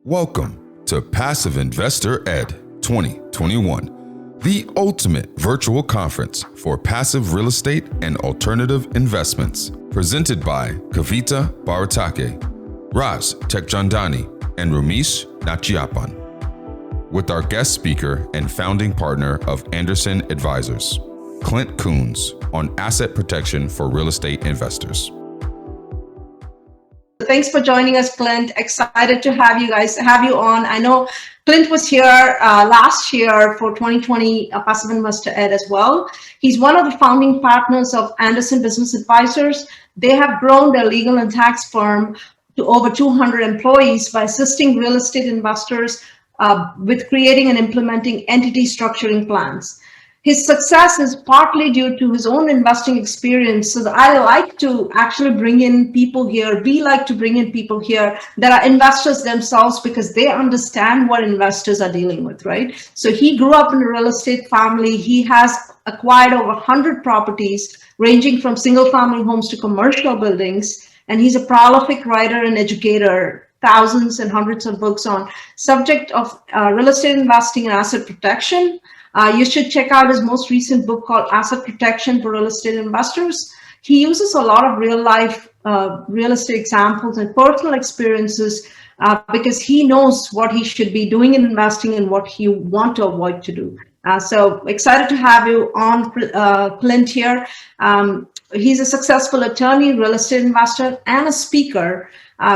Welcome to Passive Investor Ed 2021, the ultimate virtual conference for passive real estate and alternative investments, presented by Kavita Bharatake, Raj Tekchandani, and Ramesh Nachiappan, with our guest speaker and founding partner of Anderson Advisors, Clint Coons, on asset protection for real estate investors. Thanks for joining us, Clint. Excited to have you on. I know Clint was here last year for 2020 Passive Investor Ed as well. He's one of the founding partners of Anderson Business Advisors. They have grown their legal and tax firm to over 200 employees by assisting real estate investors with creating and implementing entity structuring plans. His success is partly due to his own investing experience. So I like to actually bring in people here. We like to bring in people here that are investors themselves because they understand what investors are dealing with, right? So he grew up in a real estate family. He has acquired over 100 properties, ranging from single family homes to commercial buildings. And he's a prolific writer and educator, thousands and hundreds of books on subject of real estate investing and asset protection. You should check out his most recent book called Asset Protection for Real Estate Investors. He uses a lot of real life real estate examples and personal experiences because he knows what he should be doing in investing and what he want to avoid to do. So excited to have you on, Clint, here. He's a successful attorney, real estate investor, and a speaker.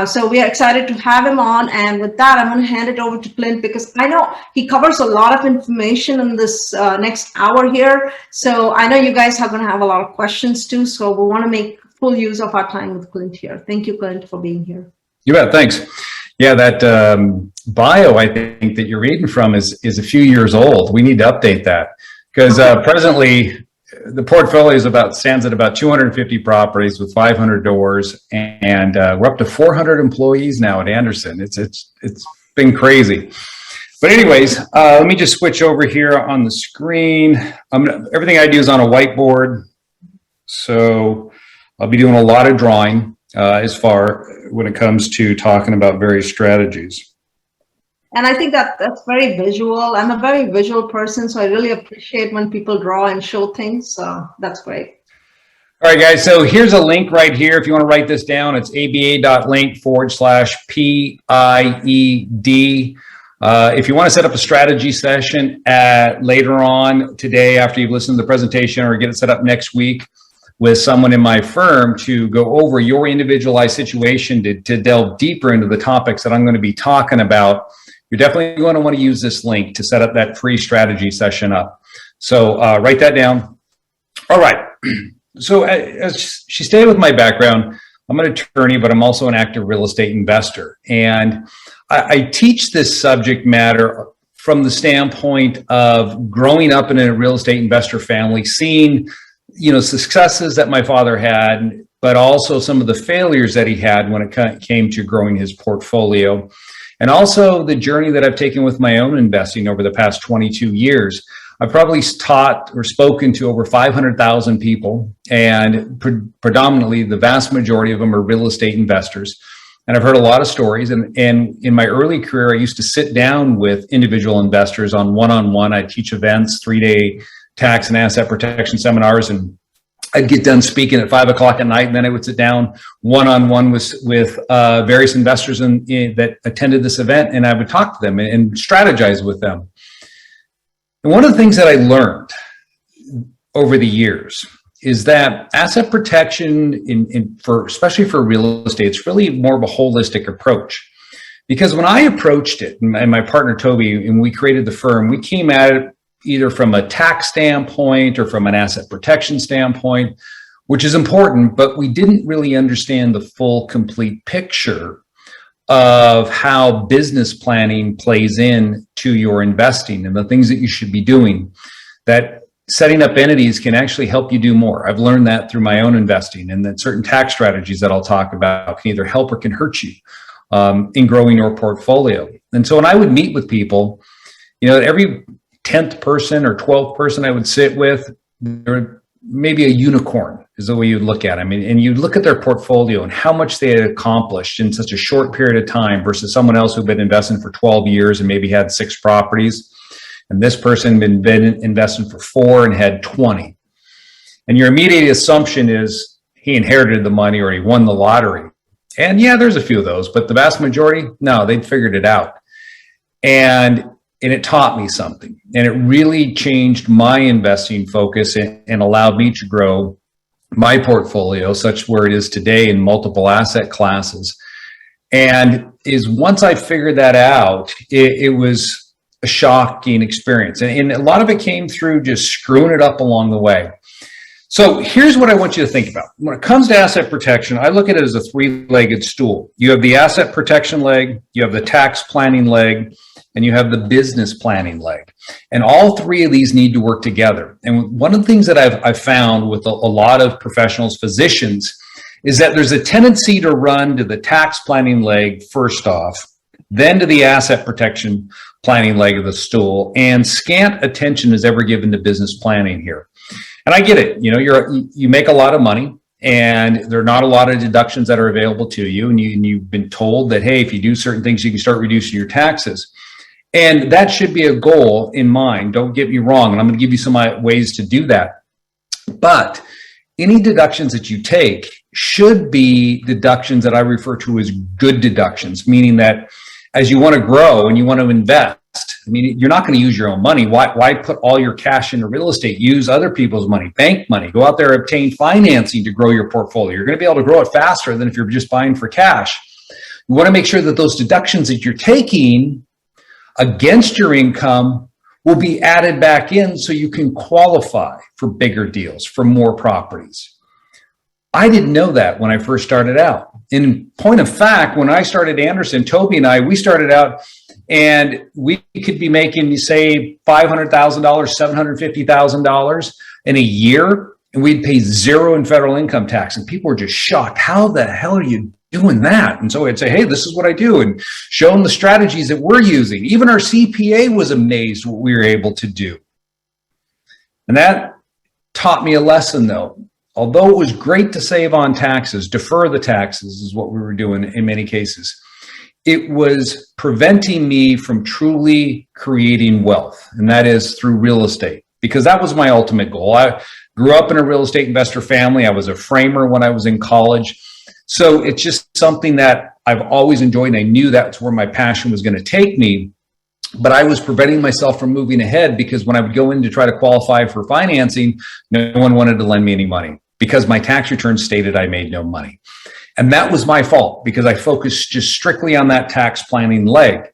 So we are excited to have him on. And with that, I'm going to hand it over to Clint because I know he covers a lot of information in this next hour here. So I know you guys are going to have a lot of questions too. So we want to make full use of our time with Clint here. Thank you, Clint, for being here. You bet. Thanks. Yeah, that bio I think that you're reading from is a few years old. We need to update that because presently the portfolio stands at about 250 properties with 500 doors, and we're up to 400 employees now at Anderson. It's been crazy. But anyways, let me just switch over here on the screen. Everything I do is on a whiteboard, so I'll be doing a lot of drawing as far when it comes to talking about various strategies. And I think that's very visual. I'm a very visual person, so I really appreciate when people draw and show things. So that's great. All right, guys. So here's a link right here. If you want to write this down, it's aba.link/PIED. If you want to set up a strategy session later on today after you've listened to the presentation, or get it set up next week with someone in my firm to go over your individualized situation to delve deeper into the topics that I'm going to be talking about, you're definitely going to want to use this link to set up that free strategy session up. So write that down. All right. So as she stated with my background, I'm an attorney, but I'm also an active real estate investor. And I teach this subject matter from the standpoint of growing up in a real estate investor family, seeing successes that my father had, but also some of the failures that he had when it came to growing his portfolio. And also the journey that I've taken with my own investing over the past 22 years. I've probably taught or spoken to over 500,000 people, and predominantly the vast majority of them are real estate investors. And I've heard a lot of stories. And in my early career, I used to sit down with individual investors on one-on-one. I teach events, 3-day tax and asset protection seminars, and I'd get done speaking at 5 o'clock at night, and then I would sit down one-on-one with various investors that attended this event, and I would talk to them and strategize with them. And one of the things that I learned over the years is that asset protection, especially for real estate, it's really more of a holistic approach. Because when I approached it, and my partner Toby, and we created the firm, we came at it either from a tax standpoint or from an asset protection standpoint, which is important, but we didn't really understand the full, complete picture of how business planning plays in to your investing and the things that you should be doing. That setting up entities can actually help you do more. I've learned that through my own investing, and that certain tax strategies that I'll talk about can either help or can hurt you in growing your portfolio. And so when I would meet with people, every 10th person or 12th person I would sit with, there maybe a unicorn is the way you look at it. I mean, and you look at their portfolio and how much they had accomplished in such a short period of time versus someone else who'd been investing for 12 years and maybe had 6 properties. And this person had been investing for 4 and had 20. And your immediate assumption is he inherited the money or he won the lottery. And yeah, there's a few of those, but the vast majority, no, they'd figured it out. And it taught me something. And it really changed my investing focus and allowed me to grow my portfolio such where it is today in multiple asset classes. And is once I figured that out, it was a shocking experience. And a lot of it came through just screwing it up along the way. So here's what I want you to think about. When it comes to asset protection, I look at it as a 3-legged stool. You have the asset protection leg, you have the tax planning leg, and you have the business planning leg. And all 3 of these need to work together. And one of the things that I've found with a lot of professionals, physicians, is that there's a tendency to run to the tax planning leg first off, then to the asset protection planning leg of the stool, and scant attention is ever given to business planning here. And I get it, you make a lot of money and there are not a lot of deductions that are available to you. And you've been told that, hey, if you do certain things, you can start reducing your taxes. And that should be a goal in mind. Don't get me wrong. And I'm going to give you some ways to do that. But any deductions that you take should be deductions that I refer to as good deductions, meaning that as you want to grow and you want to invest, I mean, you're not going to use your own money. Why put all your cash into real estate? Use other people's money, bank money. Go out there, obtain financing to grow your portfolio. You're going to be able to grow it faster than if you're just buying for cash. You want to make sure that those deductions that you're taking against your income will be added back in so you can qualify for bigger deals, for more properties. I didn't know that when I first started out. In point of fact, when I started Anderson, Toby and I, we started out and we could be making, say, $500,000, $750,000 in a year, and we'd pay 0 in federal income tax. And people were just shocked. How the hell are you doing that? And so I'd say, hey, this is what I do, and show them the strategies that we're using. Even our CPA was amazed what we were able to do. And that taught me a lesson, though. Although it was great to save on taxes, defer the taxes is what we were doing in many cases, it was preventing me from truly creating wealth, and that is through real estate, because that was my ultimate goal. I grew up in a real estate investor family. I was a framer when I was in college. So it's just something that I've always enjoyed, and I knew that's where my passion was going to take me. But I was preventing myself from moving ahead because when I would go in to try to qualify for financing, no one wanted to lend me any money because my tax return stated I made no money. And that was my fault because I focused just strictly on that tax planning leg.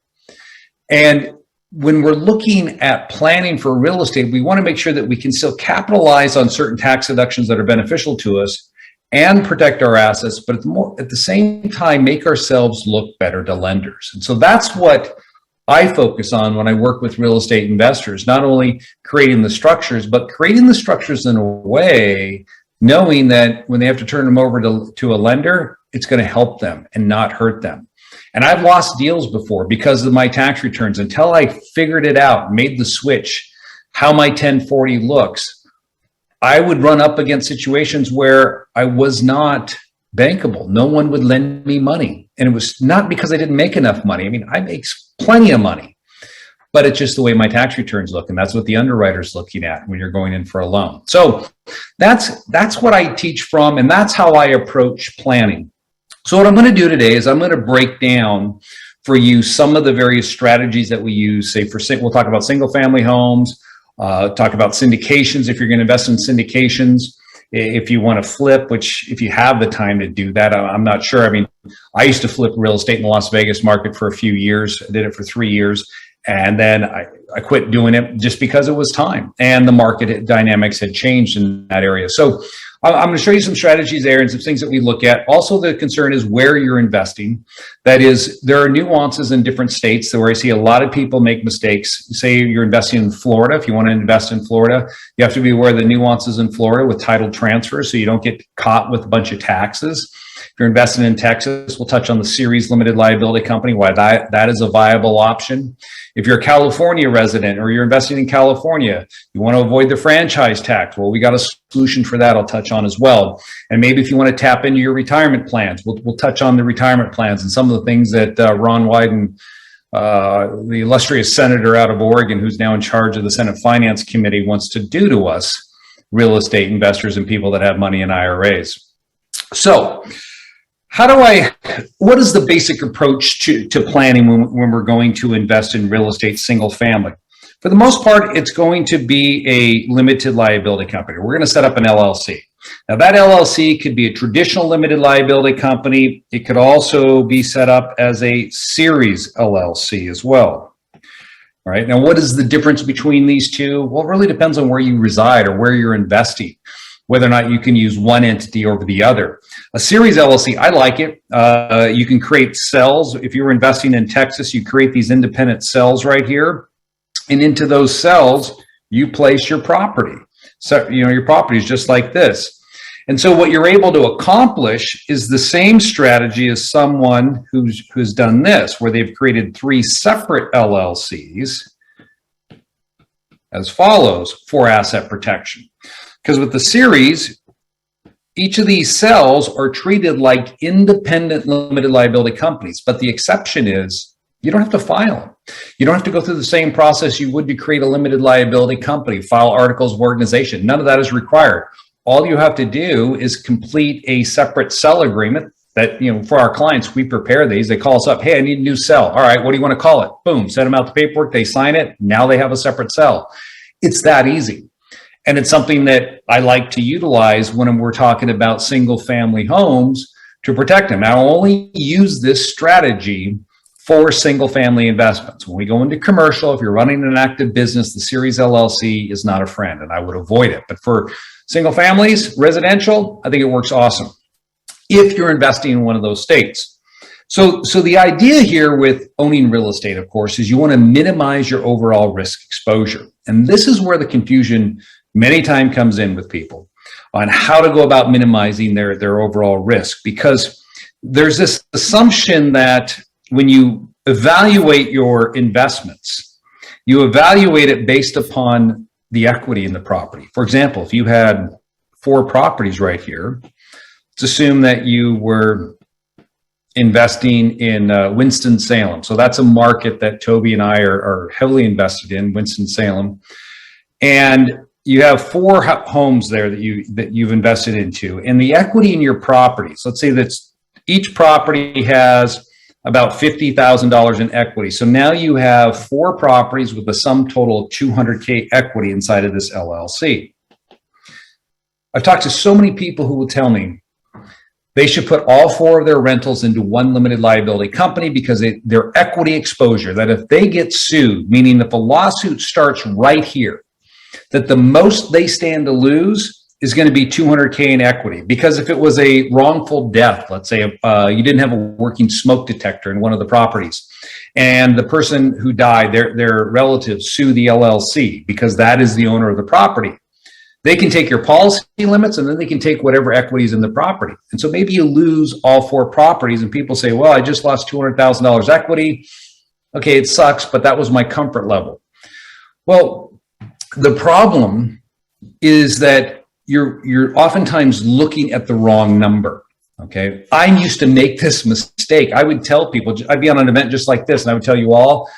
And when we're looking at planning for real estate, we want to make sure that we can still capitalize on certain tax deductions that are beneficial to us and protect our assets, but at the same time, make ourselves look better to lenders. And so that's what I focus on when I work with real estate investors, not only creating the structures, but creating the structures in a way, knowing that when they have to turn them over to a lender, it's going to help them and not hurt them. And I've lost deals before because of my tax returns. Until I figured it out, made the switch, how my 1040 looks, I would run up against situations where I was not bankable. No one would lend me money. And it was not because I didn't make enough money. I mean, I make plenty of money, but it's just the way my tax returns look. And that's what the underwriter's looking at when you're going in for a loan. So that's what I teach from, and that's how I approach planning. So what I'm going to do today is I'm going to break down for you some of the various strategies that we use. Say we'll talk about single family homes, talk about syndications if you're going to invest in syndications. If you want to flip, which if you have the time to do that, I'm not sure. I mean, I used to flip real estate in the Las Vegas market for a few years. I did it for 3 years. And then I quit doing it just because it was time and the market dynamics had changed in that area. So I'm going to show you some strategies there and some things that we look at. Also, the concern is where you're investing. That is, there are nuances in different states where I see a lot of people make mistakes. Say you're investing in Florida. If you want to invest in Florida, you have to be aware of the nuances in Florida with title transfers so you don't get caught with a bunch of taxes. If you're investing in Texas, we'll touch on the Ceres Limited Liability Company, why that is a viable option. If you're a California resident or you're investing in California, you want to avoid the franchise tax. Well, we got a solution for that I'll touch on as well. And maybe if you want to tap into your retirement plans, we'll touch on the retirement plans and some of the things that Ron Wyden, the illustrious senator out of Oregon, who's now in charge of the Senate Finance Committee, wants to do to us real estate investors and people that have money in IRAs. So what is the basic approach to planning when we're going to invest in real estate single family? For the most part, it's going to be a limited liability company. We're going to set up an LLC. Now that LLC could be a traditional limited liability company. It could also be set up as a Ceres LLC as well. All right. Now, what is the difference between these two? Well, it really depends on where you reside or where you're investing, whether or not you can use one entity over the other. A Ceres LLC, I like it. You can create cells. If you're investing in Texas, you create these independent cells right here. And into those cells, you place your property. So, your property is just like this. And so what you're able to accomplish is the same strategy as someone who's done this, where they've created 3 separate LLCs as follows for asset protection. Because with the Ceres, each of these cells are treated like independent limited liability companies, but the exception is you don't have to file them. You don't have to go through the same process you would to create a limited liability company, file articles of organization. None of that is required. All you have to do is complete a separate cell agreement that, for our clients, we prepare these. They call us up, hey, I need a new cell. All right, what do you want to call it? Boom, send them out the paperwork. They sign it. Now they have a separate cell. It's that easy. And it's something that I like to utilize when we're talking about single family homes to protect them. I only use this strategy for single family investments. When we go into commercial, if you're running an active business, the Ceres LLC is not a friend and I would avoid it. But for single families, residential, I think it works awesome if you're investing in one of those states. So the idea here with owning real estate, of course, is you want to minimize your overall risk exposure. And this is where the confusion many times comes in with people on how to go about minimizing their overall risk, because there's this assumption that when you evaluate your investments, you evaluate it based upon the equity in the property. For example, if you had 4 properties right here, let's assume that you were investing in Winston-Salem. So that's a market that Toby and I are heavily invested in, Winston-Salem. And you have 4 homes there that you've invested into. And the equity in your properties, let's say that each property has about $50,000 in equity. So now you have 4 properties with a sum total of $200K equity inside of this LLC. I've talked to so many people who will tell me they should put all 4 of their rentals into one limited liability company because their equity exposure, that if they get sued, meaning if a lawsuit starts right here, that the most they stand to lose is going to be $200K in equity. Because if it was a wrongful death, let's say you didn't have a working smoke detector in one of the properties, and the person who died, their relatives sue the LLC because that is the owner of the property, they can take your policy limits and then they can take whatever equity is in the property. And so maybe you lose all 4 properties and people say, well, I just lost $200,000 equity. Okay, it sucks, but that was my comfort level. Well, the problem is that you're oftentimes looking at the wrong number. Okay. I used to make this mistake. I would tell people, I'd be on an event just like this, and I would tell you all,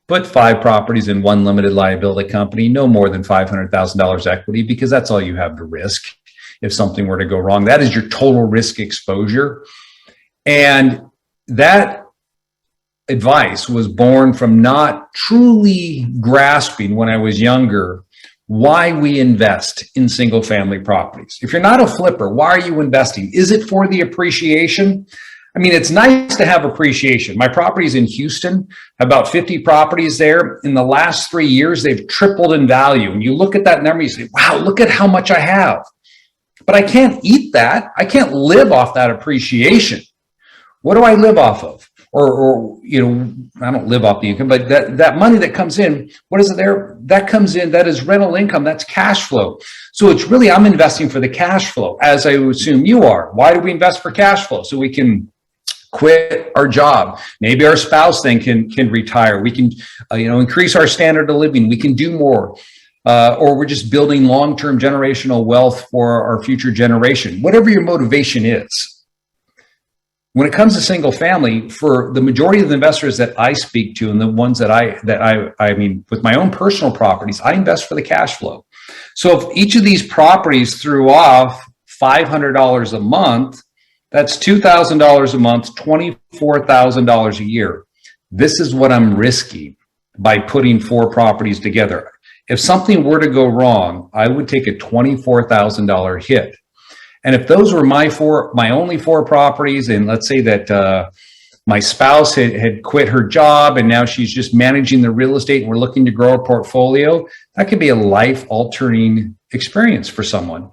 put 5 properties in one limited liability company, no more than $500,000 equity, because that's all you have to risk if something were to go wrong. That is your total risk exposure. And that advice was born from not truly grasping when I was younger why we invest in single family properties. If you're not a flipper, why are you investing? Is it for the appreciation? I mean, it's nice to have appreciation. My properties in Houston, about 50 properties there. In the last 3 years, they've tripled in value. And you look at that number, you say, wow, look at how much I have. But I can't eat that. I can't live off that appreciation. What do I live off of? or I don't live off the income, but that money that comes in, what is it there? That comes in, that is rental income, that's cash flow. So it's really, I'm investing for the cash flow, as I assume you are. Why do we invest for cash flow? So we can quit our job. Maybe our spouse then can retire. We can, increase our standard of living. We can do more. Or we're just building long-term generational wealth for our future generation. Whatever your motivation is. When it comes to single family, for the majority of the investors that I speak to, and the ones that I mean, with my own personal properties, I invest for the cash flow. So if each of these properties threw off $500 a month, that's $2,000 a month, $24,000 a year. This is what I'm risking by putting 4 properties together. If something were to go wrong, I would take a $24,000 hit. And if those were my only 4 properties, and let's say that my spouse had quit her job and now she's just managing the real estate and we're looking to grow our portfolio, that could be a life-altering experience for someone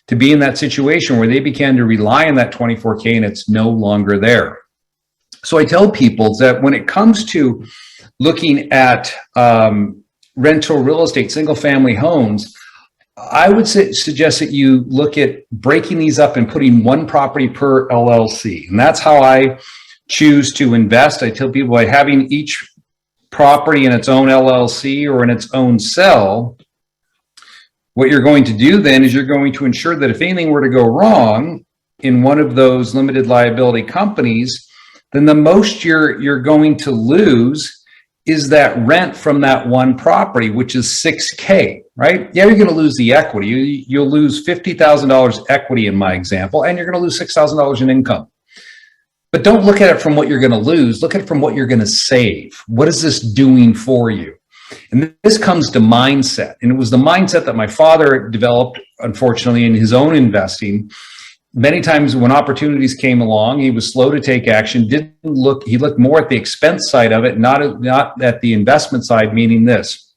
to be in that situation where they began to rely on that 24K and it's no longer there. So I tell people that when it comes to looking at rental real estate, single family homes, I would suggest that you look at breaking these up and putting 1 property per LLC. And that's how I choose to invest. I tell people by having each property in its own LLC or in its own cell, what you're going to do then is you're going to ensure that if anything were to go wrong in one of those limited liability companies, then the most you're going to lose is that rent from that 1 property, which is $6K, right? Yeah, you're going to lose the equity. You'll lose $50,000 equity in my example, and you're going to lose $6,000 in income. But don't look at it from what you're going to lose. Look at it from what you're going to save. What is this doing for you? And this comes to mindset. And it was the mindset that my father developed, unfortunately, in his own investing. Many times when opportunities came along, he was slow to take action, he looked more at the expense side of it, not at the investment side, meaning this.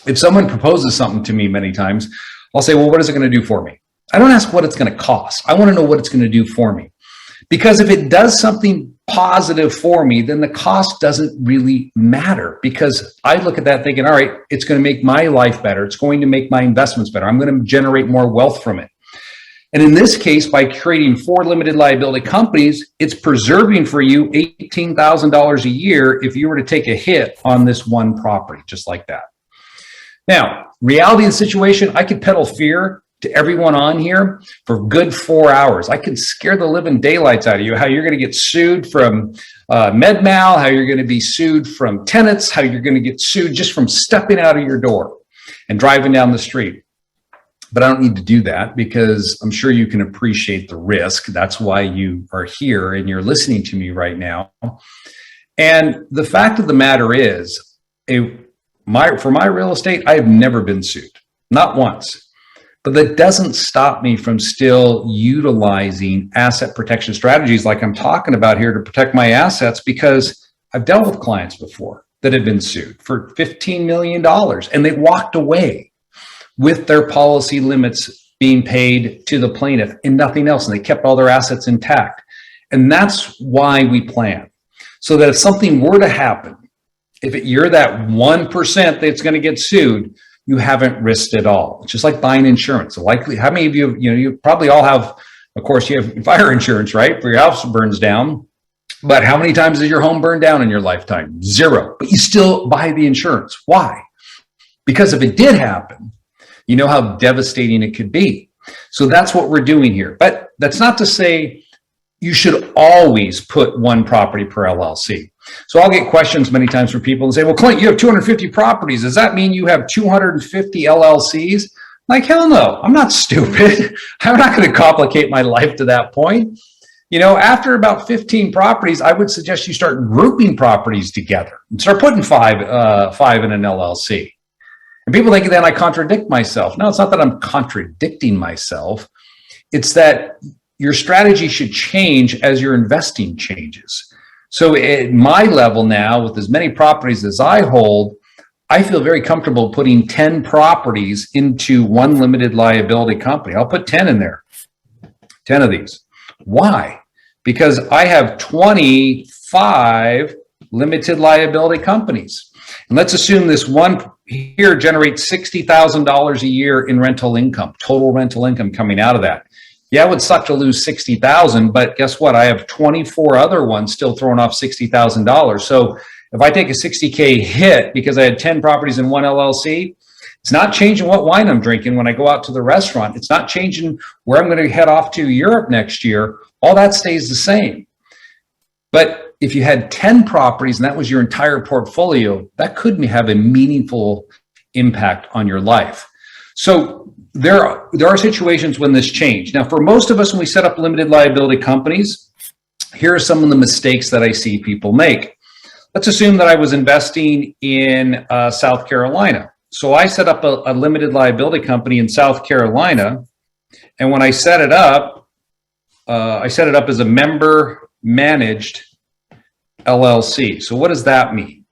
If someone proposes something to me many times, I'll say, well, what is it going to do for me? I don't ask what it's going to cost. I want to know what it's going to do for me. Because if it does something positive for me, then the cost doesn't really matter, because I look at that thinking, all right, it's going to make my life better. It's going to make my investments better. I'm going to generate more wealth from it. And in this case, by creating 4 limited liability companies, it's preserving for you $18,000 a year if you were to take a hit on this 1 property, just like that. Now, reality of the situation, I could peddle fear to everyone on here for good 4 hours. I could scare the living daylights out of you, how you're going to get sued from MedMal, how you're going to be sued from tenants, how you're going to get sued just from stepping out of your door and driving down the street. But I don't need to do that, because I'm sure you can appreciate the risk. That's why you are here and you're listening to me right now. And the fact of the matter is, for my real estate, I have never been sued, not once. But that doesn't stop me from still utilizing asset protection strategies like I'm talking about here to protect my assets, because I've dealt with clients before that have been sued for $15 million and they walked away with their policy limits being paid to the plaintiff and nothing else, and they kept all their assets intact. And that's why we plan. So that if something were to happen, if you're that 1% that's going to get sued, you haven't risked it all. It's just like buying insurance. So likely, how many of you, you probably all have, of course, you have fire insurance, right? For your house burns down. But how many times has your home burned down in your lifetime? 0. But you still buy the insurance. Why? Because if it did happen, you know how devastating it could be. So that's what we're doing here. But that's not to say you should always put 1 property per LLC. So I'll get questions many times from people and say, well, Clint, you have 250 properties. Does that mean you have 250 LLCs? Like, hell no, I'm not stupid. I'm not going to complicate my life to that point. After about 15 properties, I would suggest you start grouping properties together and start putting five in an LLC. And people think that I contradict myself. No, it's not that I'm contradicting myself. It's that your strategy should change as your investing changes. So at my level now, with as many properties as I hold, I feel very comfortable putting 10 properties into 1 limited liability company. I'll put 10 in there, 10 of these. Why? Because I have 25 limited liability companies. And let's assume this one here generates $60,000 a year in rental income, total rental income coming out of that. Yeah, it would suck to lose 60,000, but guess what? I have 24 other ones still throwing off $60,000. So if I take a 60K hit because I had 10 properties in one LLC, it's not changing what wine I'm drinking when I go out to the restaurant. It's not changing where I'm going to head off to Europe next year. All that stays the same. But if you had 10 properties and that was your entire portfolio, that could have a meaningful impact on your life. So there are situations when this changed. Now, for most of us, when we set up limited liability companies, here are some of the mistakes that I see people make. Let's assume that I was investing in South Carolina. So I set up a limited liability company in South Carolina. And when I set it up as a member managed LLC. So what does that mean?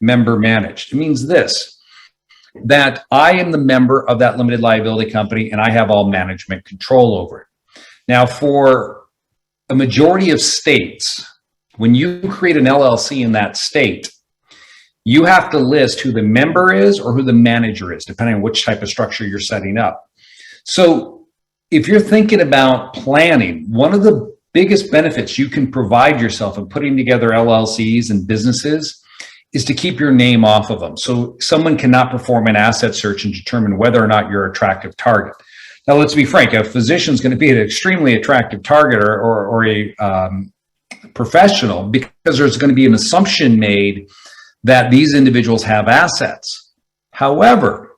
Member managed. It means this, that I am the member of that limited liability company and I have all management control over it. Now, for a majority of states, when you create an LLC in that state, you have to list who the member is or who the manager is, depending on which type of structure you're setting up. So if you're thinking about planning, one of the biggest benefits you can provide yourself in putting together LLCs and businesses is to keep your name off of them. So someone cannot perform an asset search and determine whether or not you're an attractive target. Now, let's be frank, a physician is going to be an extremely attractive target or a professional because there's going to be an assumption made that these individuals have assets. However,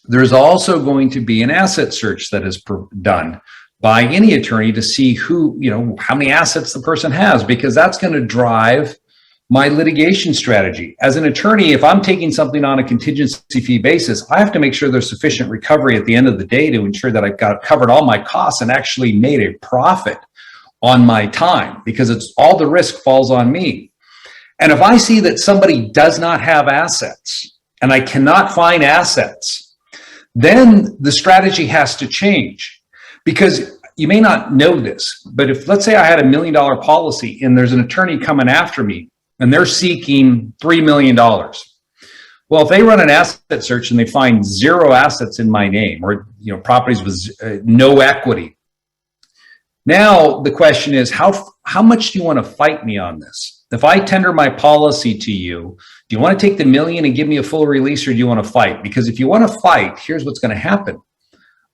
there's also going to be an asset search that is done by any attorney to see who, how many assets the person has, because that's going to drive my litigation strategy. As an attorney, if I'm taking something on a contingency fee basis, I have to make sure there's sufficient recovery at the end of the day to ensure that I've got covered all my costs and actually made a profit on my time, because it's all the risk falls on me. And if I see that somebody does not have assets and I cannot find assets, then the strategy has to change. Because you may not know this, but if, let's say I had $1 million policy and there's an attorney coming after me and they're seeking $3 million. Well, if they run an asset search and they find 0 assets in my name or, properties with no equity. Now the question is, how much do you want to fight me on this? If I tender my policy to you, do you want to take the $1 million and give me a full release, or do you want to fight? Because if you want to fight, here's what's going to happen.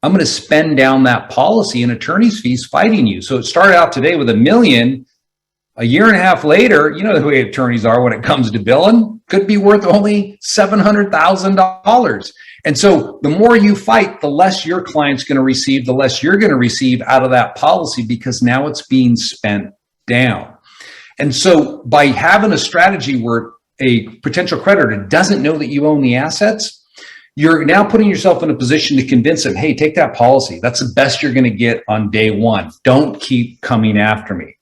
I'm going to spend down that policy and attorney's fees fighting you. So it started out today with $1 million. A year and a half later, you know the way attorneys are when it comes to billing, could be worth only $700,000. And so the more you fight, the less your client's going to receive, the less you're going to receive out of that policy, because now it's being spent down. And so by having a strategy where a potential creditor doesn't know that you own the assets, you're now putting yourself in a position to convince them, hey, take that policy. That's the best you're going to get on day one. Don't keep coming after me.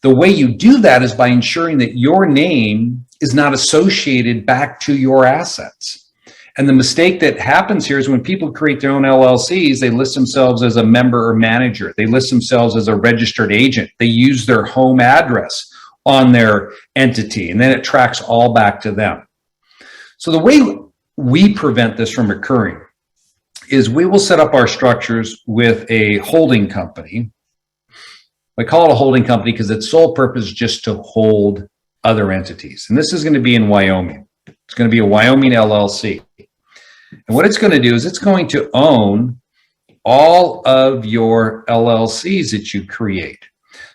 The way you do that is by ensuring that your name is not associated back to your assets. And the mistake that happens here is when people create their own LLCs, they list themselves as a member or manager. They list themselves as a registered agent. They use their home address on their entity, and then it tracks all back to them. So the way we prevent this from occurring is we will set up our structures with a holding company. I call it a holding company because its sole purpose is just to hold other entities. And this is going to be in Wyoming. It's going to be a Wyoming LLC. And what it's going to do is it's going to own all of your LLCs that you create.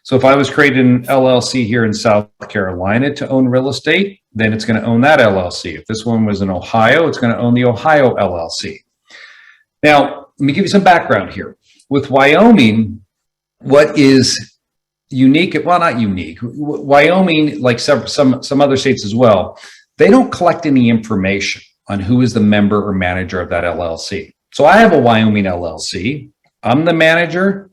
So if I was creating an LLC here in South Carolina to own real estate, then it's going to own that LLC. If this one was in Ohio, it's going to own the Ohio LLC. Now, let me give you some background here. With Wyoming, what is unique, well, not unique, Wyoming, like some other states as well, they don't collect any information on who is the member or manager of that LLC. So I have a Wyoming LLC. I'm the manager,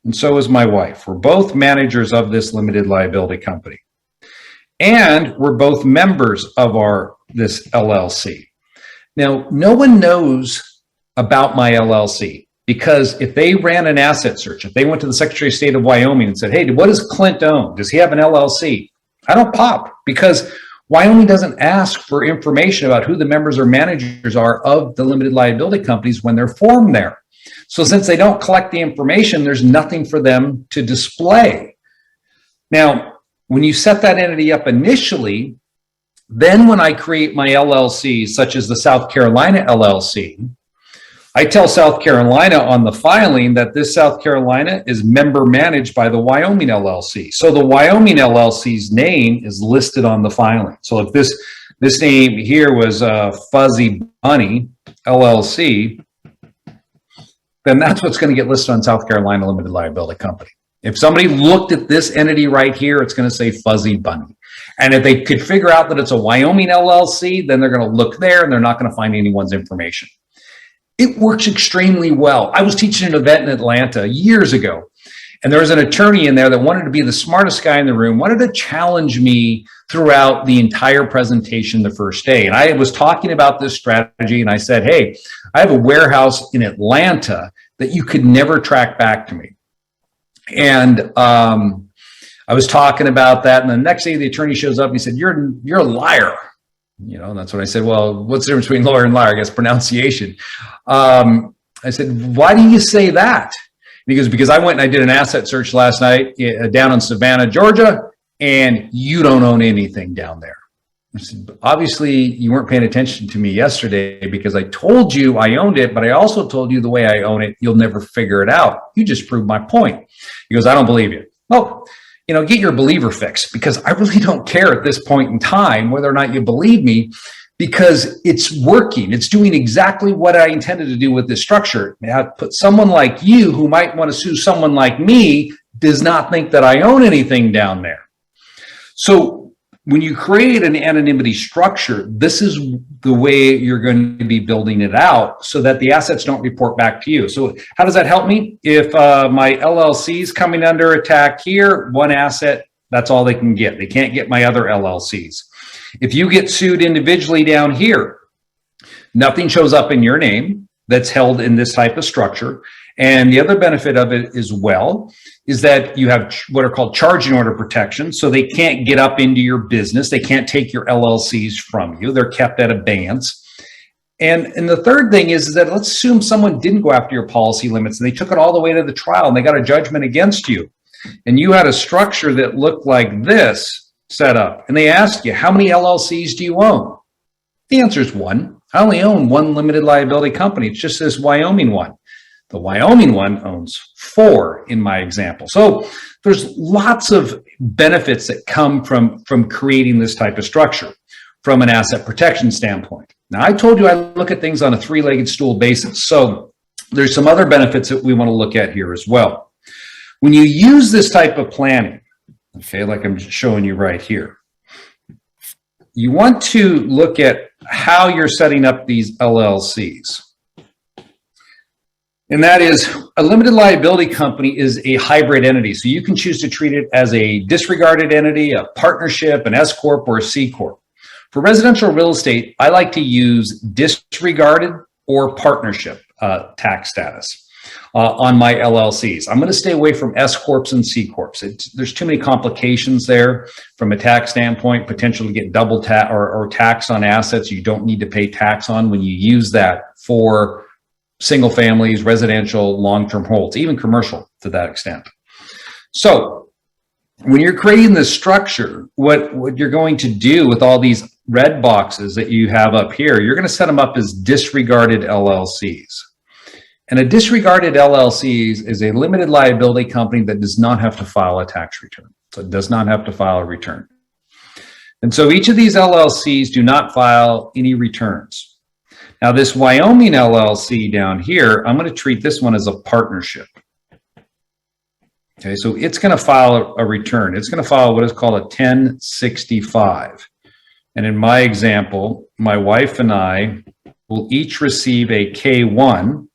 and so is my wife. We're both managers of this limited liability company. And we're both members of this LLC. Now, no one knows about my LLC, because if they ran an asset search, if they went to the Secretary of State of Wyoming and said, hey, what does Clint own? Does he have an LLC? I don't pop, because Wyoming doesn't ask for information about who the members or managers are of the limited liability companies when they're formed there. So since they don't collect the information, there's nothing for them to display. Now, when you set that entity up initially, then when I create my LLCs, such as the South Carolina LLC, I tell South Carolina on the filing that this South Carolina is member managed by the Wyoming LLC. So the Wyoming LLC's name is listed on the filing. So if this name here was Fuzzy Bunny LLC, then that's what's going to get listed on South Carolina Limited Liability Company. If somebody looked at this entity right here, it's going to say Fuzzy Bunny. And if they could figure out that it's a Wyoming LLC, then they're going to look there and they're not going to find anyone's information. It works extremely well. I was teaching an event in Atlanta years ago, and there was an attorney in there that wanted to be the smartest guy in the room, wanted to challenge me throughout the entire presentation the first day. And I was talking about this strategy, and I said, hey, I have a warehouse in Atlanta that you could never track back to me. And I was talking about that, and the next day the attorney shows up and he said, you're a liar. You know, and that's when I said, well, what's the difference between lawyer and liar? I guess pronunciation. I said, why do you say that? And he goes, because I went and I did an asset search last night down in Savannah, Georgia, and you don't own anything down there. I said, obviously, you weren't paying attention to me yesterday, because I told you I owned it, but I also told you the way I own it, you'll never figure it out. You just proved my point. He goes, I don't believe you. Well, you know, get your believer fix, because I really don't care at this point in time whether or not you believe me, because it's working. It's doing exactly what I intended to do with this structure. Now, put someone like you who might want to sue someone like me does not think that I own anything down there. So when you create an anonymity structure, this is the way you're going to be building it out so that the assets don't report back to you. So how does that help me? If my LLC is coming under attack here, one asset, that's all they can get. They can't get my other LLCs. If you get sued individually down here, nothing shows up in your name that's held in this type of structure. And the other benefit of it as well is that you have what are called charging order protection. So they can't get up into your business. They can't take your LLCs from you. They're kept at abeyance. And the third thing is that let's assume someone didn't go after your policy limits and they took it all the way to the trial and they got a judgment against you. And you had a structure that looked like this set up. And they asked you, how many LLCs do you own? The answer is one. I only own one limited liability company. It's just this Wyoming one. The Wyoming one owns 4 in my example. So there's lots of benefits that come from creating this type of structure from an asset protection standpoint. Now, I told you I look at things on a 3-legged stool basis. So there's some other benefits that we want to look at here as well. When you use this type of planning, okay, like I'm showing you right here, you want to look at how you're setting up these LLCs. And that is, a limited liability company is a hybrid entity. So you can choose to treat it as a disregarded entity, a partnership, an S Corp, or a C Corp. For residential real estate, I like to use disregarded or partnership tax status on my LLCs. I'm going to stay away from S Corps and C Corps. There's too many complications there from a tax standpoint, potential to get double tax or tax on assets you don't need to pay tax on when you use that for single families, residential, long-term holds, even commercial to that extent. So when you're creating this structure, what you're going to do with all these red boxes that you have up here, you're going to set them up as disregarded LLCs. And a disregarded LLC is a limited liability company that does not have to file a tax return. So it does not have to file a return. And so each of these LLCs do not file any returns. Now, this Wyoming LLC down here, I'm going to treat this one as a partnership. Okay, so it's going to file a return. It's going to file what is called a 1065. And in my example, my wife and I will each receive a K1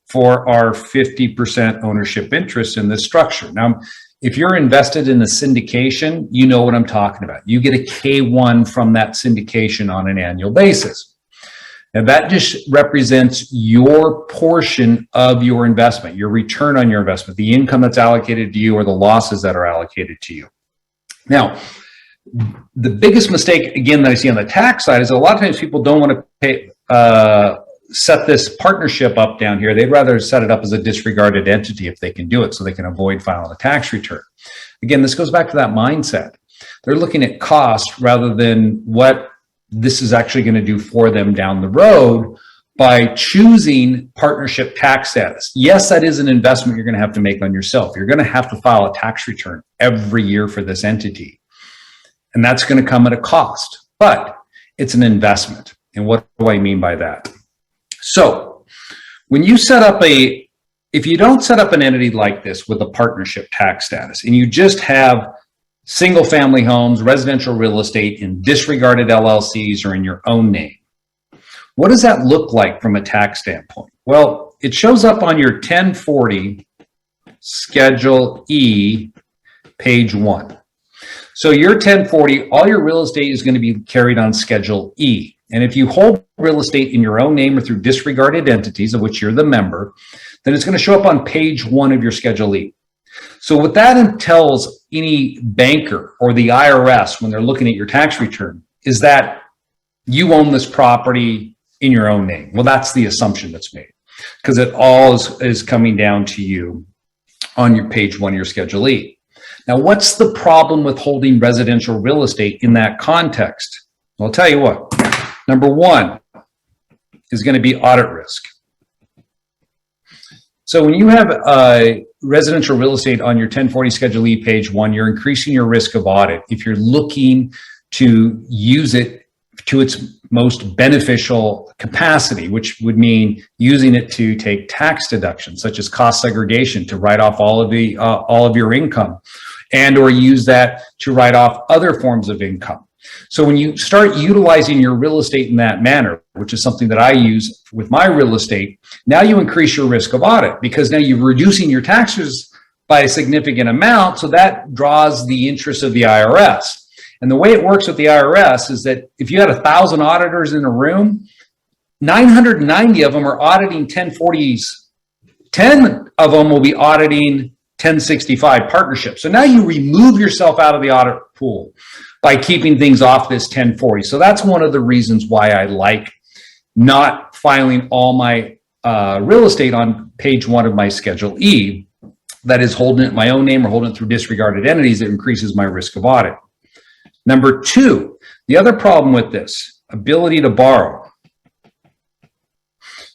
for our 50% ownership interest in this structure. Now, if you're invested in a syndication, you know what I'm talking about. You get a K1 from that syndication on an annual basis. And that just represents your portion of your investment, your return on your investment, the income that's allocated to you or the losses that are allocated to you. Now, the biggest mistake, again, that I see on the tax side is a lot of times people don't want to pay, set this partnership up down here. They'd rather set it up as a disregarded entity if they can do it so they can avoid filing a tax return. Again, this goes back to that mindset. They're looking at cost rather than what this is actually going to do for them down the road by choosing partnership tax status. Yes, that is an investment you're going to have to make on yourself. You're going to have to file a tax return every year for this entity. And that's going to come at a cost, but it's an investment. And what do I mean by that? So when you set up if you don't set up an entity like this with a partnership tax status and you just have single family homes, residential real estate in disregarded LLCs or in your own name, what does that look like from a tax standpoint? Well, it shows up on your 1040 Schedule E, page 1. So your 1040, all your real estate is going to be carried on Schedule E. And if you hold real estate in your own name or through disregarded entities of which you're the member, then it's going to show up on page 1 of your Schedule E. So what that entails any banker or the IRS when they're looking at your tax return is that you own this property in your own name. Well, that's the assumption that's made because it all is coming down to you on your page 1 of your Schedule E. Now, what's the problem with holding residential real estate in that context? Well, I'll tell you what. Number 1 is going to be audit risk. So when you have residential real estate on your 1040 Schedule E, page 1, you're increasing your risk of audit if you're looking to use it to its most beneficial capacity, which would mean using it to take tax deductions, such as cost segregation, to write off all of your income, and or use that to write off other forms of income. So when you start utilizing your real estate in that manner, which is something that I use with my real estate, now you increase your risk of audit because now you're reducing your taxes by a significant amount. So that draws the interest of the IRS. And the way it works with the IRS is that if you had 1,000 auditors in a room, 990 of them are auditing 1040s. 10 of them will be auditing 1065 partnerships. So now you remove yourself out of the audit pool by keeping things off this 1040. So that's one of the reasons why I like not filing all my real estate on page 1 of my Schedule E. That is holding it in my own name or holding it through disregarded entities. It increases my risk of audit. Number 2, the other problem with this, ability to borrow.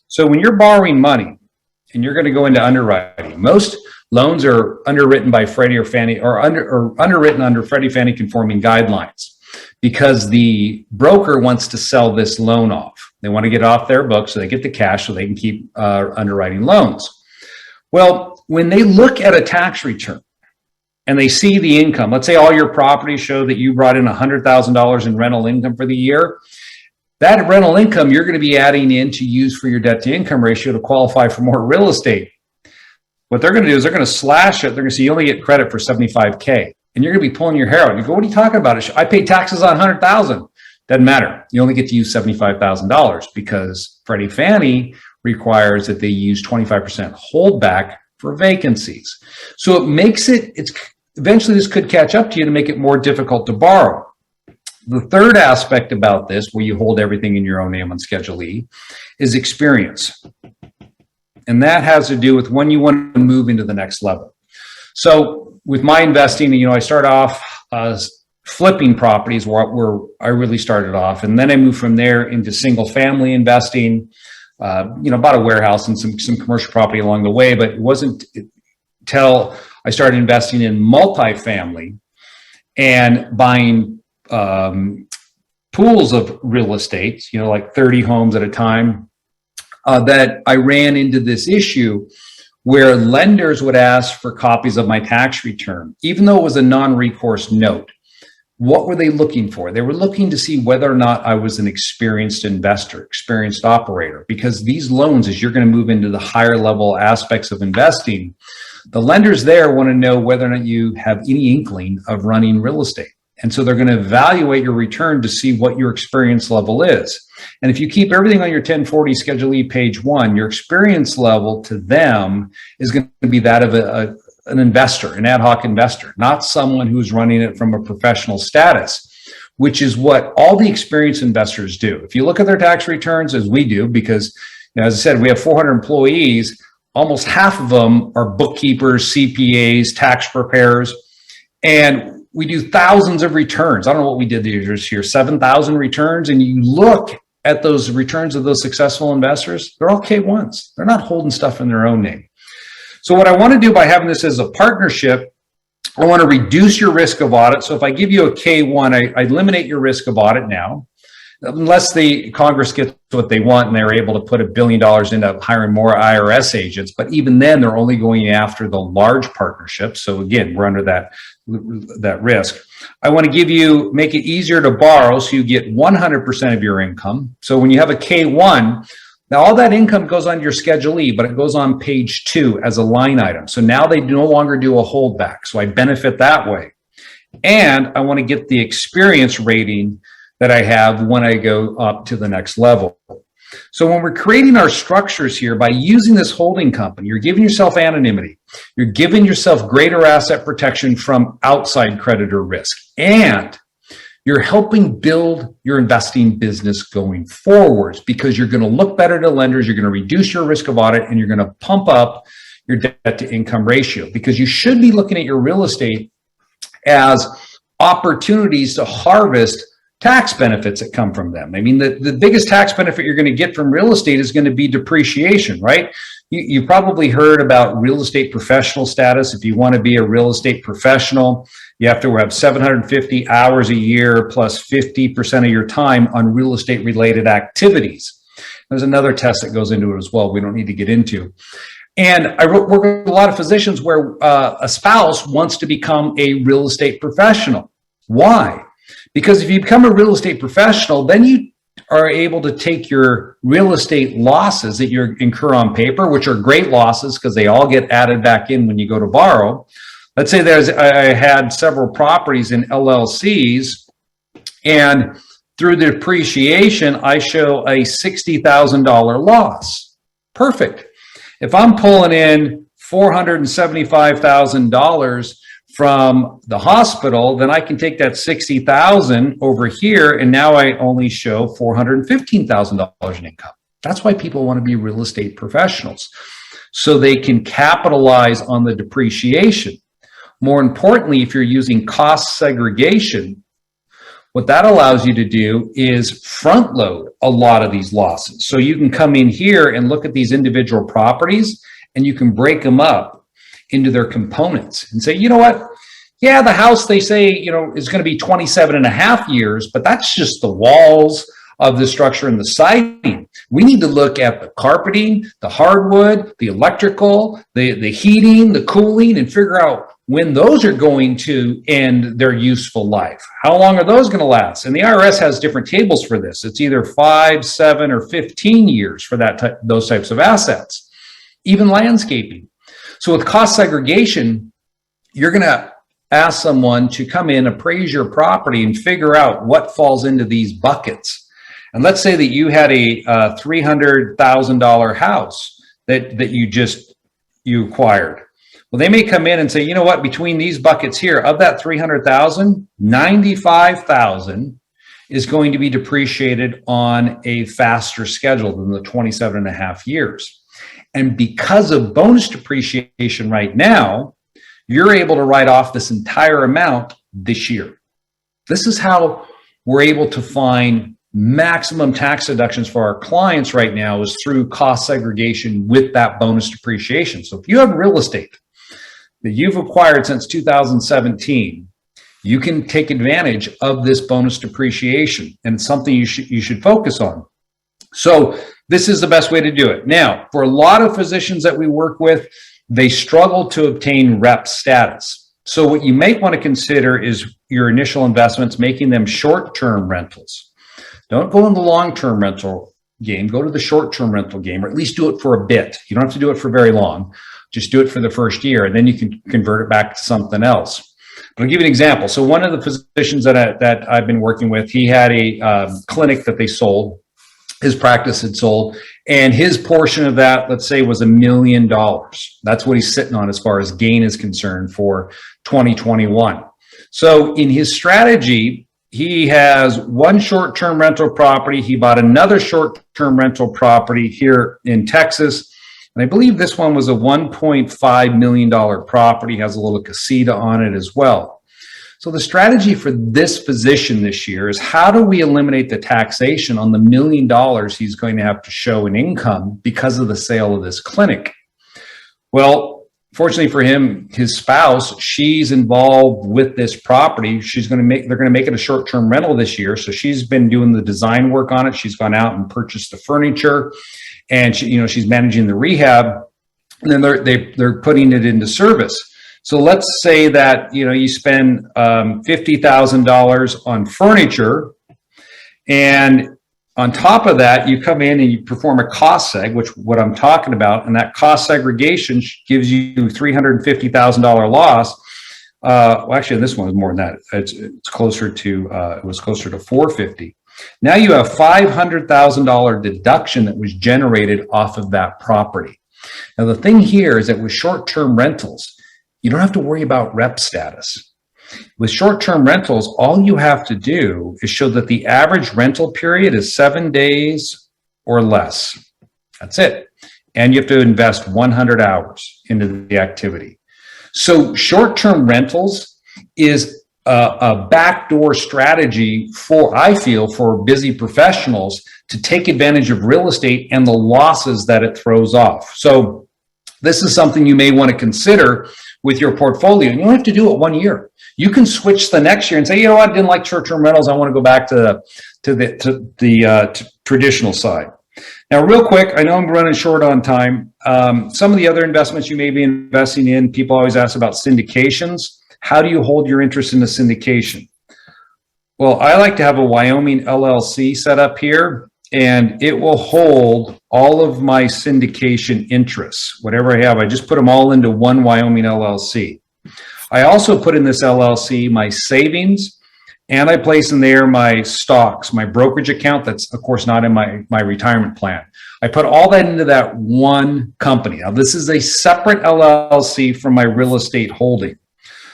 So when you're borrowing money and you're going to go into underwriting, most loans are underwritten by Freddie or Fannie or underwritten under Freddie Fannie conforming guidelines because the broker wants to sell this loan off. They want to get it off their books so they get the cash so they can keep underwriting loans. Well, when they look at a tax return, and they see the income, let's say all your properties show that you brought in $100,000 in rental income for the year. That rental income you're going to be adding in to use for your debt to income ratio to qualify for more real estate. What they're going to do is they're going to slash it. They're going to say you only get credit for $75K. And you're going to be pulling your hair out. You go, what are you talking about? I pay taxes on $100,000. Doesn't matter. You only get to use $75,000 because Freddie Fannie requires that they use 25% holdback for vacancies. So it makes it's eventually this could catch up to you to make it more difficult to borrow. The third aspect about this, where you hold everything in your own name on Schedule E, is experience. And that has to do with when you want to move into the next level. So with my investing, I start off flipping properties where I really started off. And then I moved from there into single family investing, bought a warehouse and some commercial property along the way, but it wasn't until I started investing in multifamily and buying pools of real estate, like 30 homes at a time, that I ran into this issue where lenders would ask for copies of my tax return, even though it was a non-recourse note. What were they looking for? They were looking to see whether or not I was an experienced investor, experienced operator, because these loans, as you're going to move into the higher level aspects of investing, the lenders there want to know whether or not you have any inkling of running real estate. And so they're going to evaluate your return to see what your experience level is. And if you keep everything on your 1040 Schedule E, page 1, your experience level to them is going to be that of an investor, an ad hoc investor, not someone who's running it from a professional status, which is what all the experienced investors do. If you look at their tax returns, as we do, because as I said, we have 400 employees, almost half of them are bookkeepers, CPAs, tax preparers, and we do thousands of returns. I don't know what we did this year, 7,000 returns, and you look at those returns of those successful investors, they're all K1s. They're not holding stuff in their own name. So what I want to do by having this as a partnership, I want to reduce your risk of audit. So if I give you a K1, I eliminate your risk of audit now, unless the Congress gets what they want and they're able to put $1 billion into hiring more IRS agents. But even then, they're only going after the large partnerships. So again, we're under that risk. I want to make it easier to borrow so you get 100% of your income. So when you have a K1, now all that income goes on your Schedule E, but it goes on page 2 as a line item. So now they no longer do a holdback. So I benefit that way. And I want to get the experience rating that I have when I go up to the next level. So when we're creating our structures here, by using this holding company, you're giving yourself anonymity. You're giving yourself greater asset protection from outside creditor risk. And you're helping build your investing business going forwards, because you're going to look better to lenders, you're going to reduce your risk of audit, and you're going to pump up your debt to income ratio, because you should be looking at your real estate as opportunities to harvest tax benefits that come from them. I mean, the biggest tax benefit you're going to get from real estate is going to be depreciation, right? You probably heard about real estate professional status. If you want to be a real estate professional, you have to have 750 hours a year plus 50% of your time on real estate related activities. There's another test that goes into it as well we don't need to get into. And I work with a lot of physicians where a spouse wants to become a real estate professional. Why? Because if you become a real estate professional, then you are able to take your real estate losses that you incur on paper, which are great losses because they all get added back in when you go to borrow. Let's say I had several properties in LLCs, and through the depreciation, I show a $60,000 loss. Perfect. If I'm pulling in $475,000 from the hospital, then I can take that $60,000 over here, and now I only show $415,000 in income. That's why people want to be real estate professionals, so they can capitalize on the depreciation. More importantly, if you're using cost segregation, what that allows you to do is front load a lot of these losses. So you can come in here and look at these individual properties, and you can break them up into their components and say, you know what? Yeah, the house, they say, is going to be 27 and a half years, but that's just the walls of the structure and the siding. We need to look at the carpeting, the hardwood, the electrical, the heating, the cooling, and figure out when those are going to end their useful life. How long are those going to last? And the IRS has different tables for this. It's either 5, 7, or 15 years for those types of assets, even landscaping. So with cost segregation, you're going to ask someone to come in, appraise your property, and figure out what falls into these buckets. And let's say that you had a $300,000 house that you acquired. Well, they may come in and say, you know what, between these buckets here, of that 300,000, 95,000 is going to be depreciated on a faster schedule than the 27 and a half years. And because of bonus depreciation right now, you're able to write off this entire amount this year. This is how we're able to find maximum tax deductions for our clients right now, is through cost segregation with that bonus depreciation. So if you have real estate that you've acquired since 2017, you can take advantage of this bonus depreciation, and it's something you should focus on. So this is the best way to do it. Now, for a lot of physicians that we work with, they struggle to obtain rep status. So what you might want to consider is your initial investments, making them short-term rentals. Don't go in the long-term rental game, go to the short-term rental game, or at least do it for a bit. You don't have to do it for very long. Just do it for the first year, and then you can convert it back to something else. But I'll give you an example. So one of the physicians that I've been working with, he had a clinic that they sold, his practice had sold, and his portion of that, let's say, was $1 million. That's what he's sitting on as far as gain is concerned for 2021. So in his strategy, he has one short-term rental property. He bought another short-term rental property here in Texas. And I believe this one was a $1.5 million property, has a little casita on it as well. So the strategy for this position this year is, how do we eliminate the taxation on the $1 million he's going to have to show in income because of the sale of this clinic? Well, fortunately for him, his spouse, she's involved with this property. They're going to make it a short-term rental this year. So she's been doing the design work on it. She's gone out and purchased the furniture, and she's managing the rehab, and then they're putting it into service. So let's say that, you spend $50,000 on furniture, and on top of that, you come in and you perform a cost seg, which what I'm talking about, and that cost segregation gives you $350,000 loss. Well, actually, this one is more than that. It's closer to it was closer to $450,000. Now you have $500,000 deduction that was generated off of that property. Now the thing here is that with short-term rentals, you don't have to worry about rep status. With short-term rentals, all you have to do is show that the average rental period is 7 days or less. That's it. And you have to invest 100 hours into the activity. So short-term rentals is a backdoor strategy I feel, for busy professionals to take advantage of real estate and the losses that it throws off. So this is something you may want to consider with your portfolio. And you don't have to do it 1 year. You can switch the next year and say, I didn't like short-term rentals. I want to go back to the traditional side. Now, real quick, I know I'm running short on time. Some of the other investments you may be investing in, people always ask about syndications. How do you hold your interest in the syndication? Well, I like to have a Wyoming LLC set up here, and it will hold all of my syndication interests. Whatever I have, I just put them all into one Wyoming LLC. I also put in this LLC my savings, and I place in there my stocks, my brokerage account that's, of course, not in my retirement plan. I put all that into that one company. Now, this is a separate LLC from my real estate holding.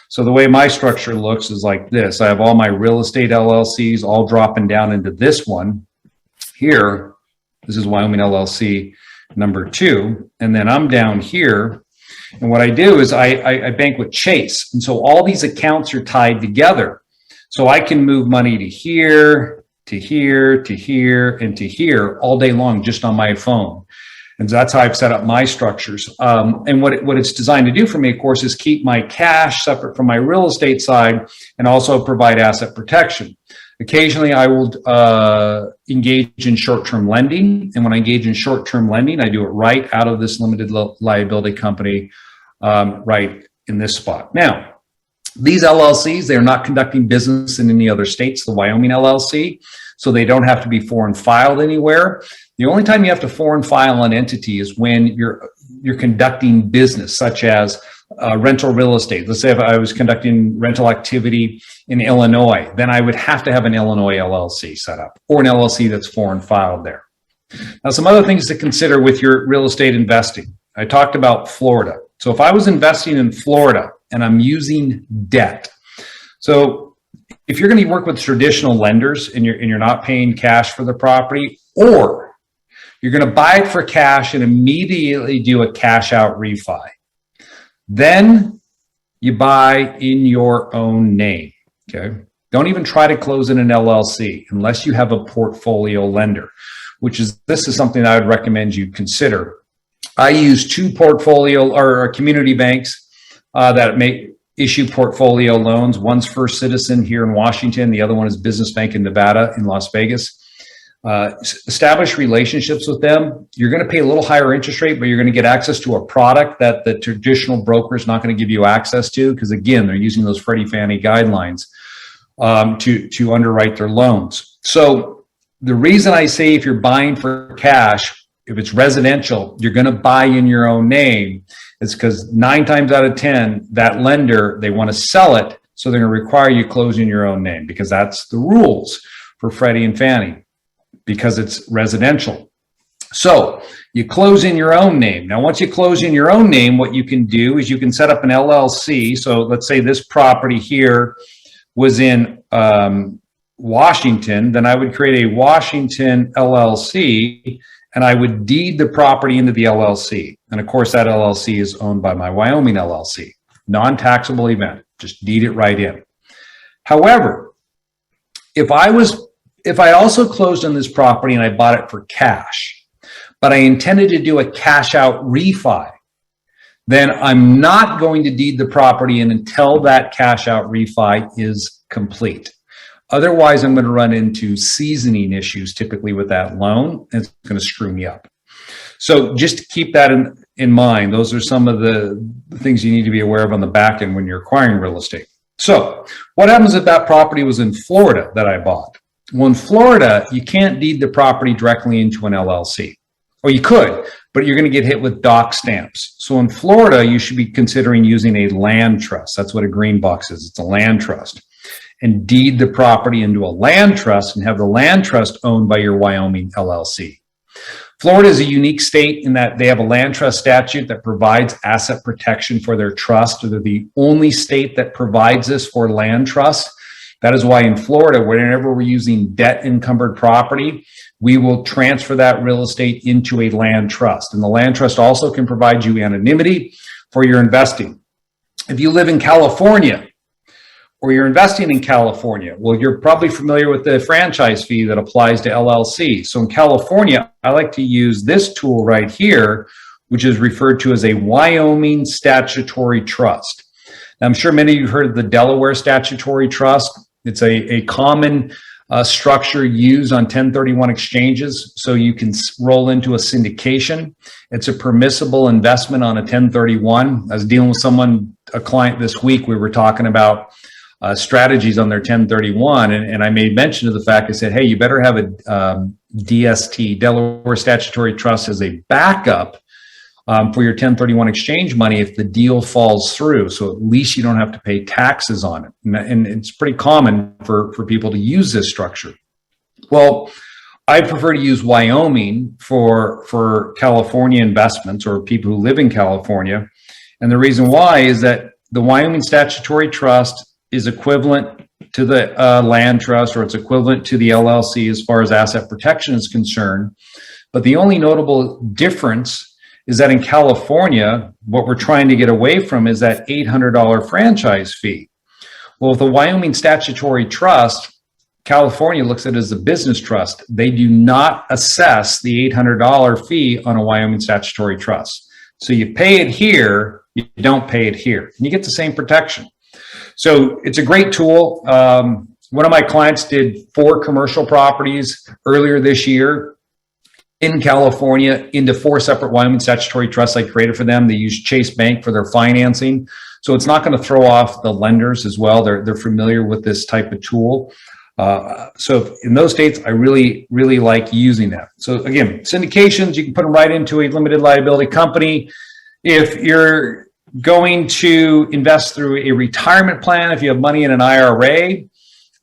So the way my structure looks is like this. I have all my real estate LLCs all dropping down into this one here. This is Wyoming LLC number 2. And then I'm down here. And what I do is I bank with Chase. And so all these accounts are tied together. So I can move money to here, to here, to here, and to here all day long just on my phone. And so that's how I've set up my structures. And what it's designed to do for me, of course, is keep my cash separate from my real estate side and also provide asset protection. Occasionally, I will engage in short-term lending. And when I engage in short-term lending, I do it right out of this limited liability company, right in this spot. Now, these LLCs, they're not conducting business in any other states, the Wyoming LLC, so they don't have to be foreign filed anywhere. The only time you have to foreign file an entity is when you're conducting business, such as rental real estate. Let's say if I was conducting rental activity in Illinois, then I would have to have an Illinois LLC set up, or an LLC that's foreign filed there. Now, some other things to consider with your real estate investing. I talked about Florida. So if I was investing in Florida and I'm using debt, so if you're going to work with traditional lenders and you're not paying cash for the property, or you're going to buy it for cash and immediately do a cash out refi, then you buy in your own name. Okay. Don't even try to close in an LLC unless you have a portfolio lender, this is something I would recommend you consider. I use 2 portfolio or community banks that may issue portfolio loans. One's First Citizen here in Washington. The other one is Business Bank in Nevada, in Las Vegas. Establish relationships with them. You're going to pay a little higher interest rate, but you're going to get access to a product that the traditional broker is not going to give you access to, because again, they're using those Freddie Fannie guidelines to underwrite their loans. So the reason I say if you're buying for cash, if it's residential, you're going to buy in your own name, is because 9 times out of 10, that lender, they want to sell it, so they're going to require you close in your own name, because that's the rules for Freddie and Fannie. because it's residential. So you close in your own name. Now, once you close in your own name, what you can do is you can set up an LLC. So let's say this property here was in Washington, then I would create a Washington LLC and I would deed the property into the LLC. And of course, that LLC is owned by my Wyoming LLC. Non-taxable event, just deed it right in. However, if I also closed on this property and I bought it for cash, but I intended to do a cash out refi, then I'm not going to deed the property in until that cash out refi is complete. Otherwise, I'm going to run into seasoning issues typically with that loan, and it's going to screw me up. So just keep that in mind. Those are some of the things you need to be aware of on the back end when you're acquiring real estate. So what happens if that property was in Florida that I bought? Well, in Florida, you can't deed the property directly into an LLC. Or you could, but you're going to get hit with doc stamps. So in Florida, you should be considering using a land trust. That's what a green box is. It's a land trust. And deed the property into a land trust and have the land trust owned by your Wyoming LLC. Florida is a unique state in that they have a land trust statute that provides asset protection for their trust. They're the only state that provides this for land trust. That is why in Florida, whenever we're using debt encumbered property, we will transfer that real estate into a land trust. And the land trust also can provide you anonymity for your investing. If you live in California, or you're investing in California, well, you're probably familiar with the franchise fee that applies to LLC. So in California, I like to use this tool right here, which is referred to as a Wyoming statutory trust. Now, I'm sure many of you have heard of the Delaware statutory trust. It's a common structure used on 1031 exchanges, so you can roll into a syndication. It's a permissible investment on a 1031. I was dealing with a client this week. We were talking about strategies on their 1031, and I made mention of the fact, I said, hey, you better have a DST, Delaware Statutory Trust, as a backup for your 1031 exchange money if the deal falls through. So at least you don't have to pay taxes on it. And it's pretty common for people to use this structure. Well, I prefer to use Wyoming for California investments or people who live in California. And the reason why is that the Wyoming Statutory Trust is equivalent to the land trust, or it's equivalent to the LLC as far as asset protection is concerned. But the only notable difference is that in California, what we're trying to get away from is that $800 franchise fee. Well, with the Wyoming Statutory Trust, California looks at it as a business trust. They do not assess the $800 fee on a Wyoming Statutory Trust. So you pay it here, you don't pay it here, and you get the same protection. So it's a great tool. One of my clients did 4 commercial properties earlier this year in California into 4 separate Wyoming statutory trusts I created for them. They use Chase Bank for their financing. So it's not going to throw off the lenders as well. They're familiar with this type of tool. So in those states, I really, really like using that. So again, syndications, you can put them right into a limited liability company. If you're going to invest through a retirement plan, if you have money in an IRA,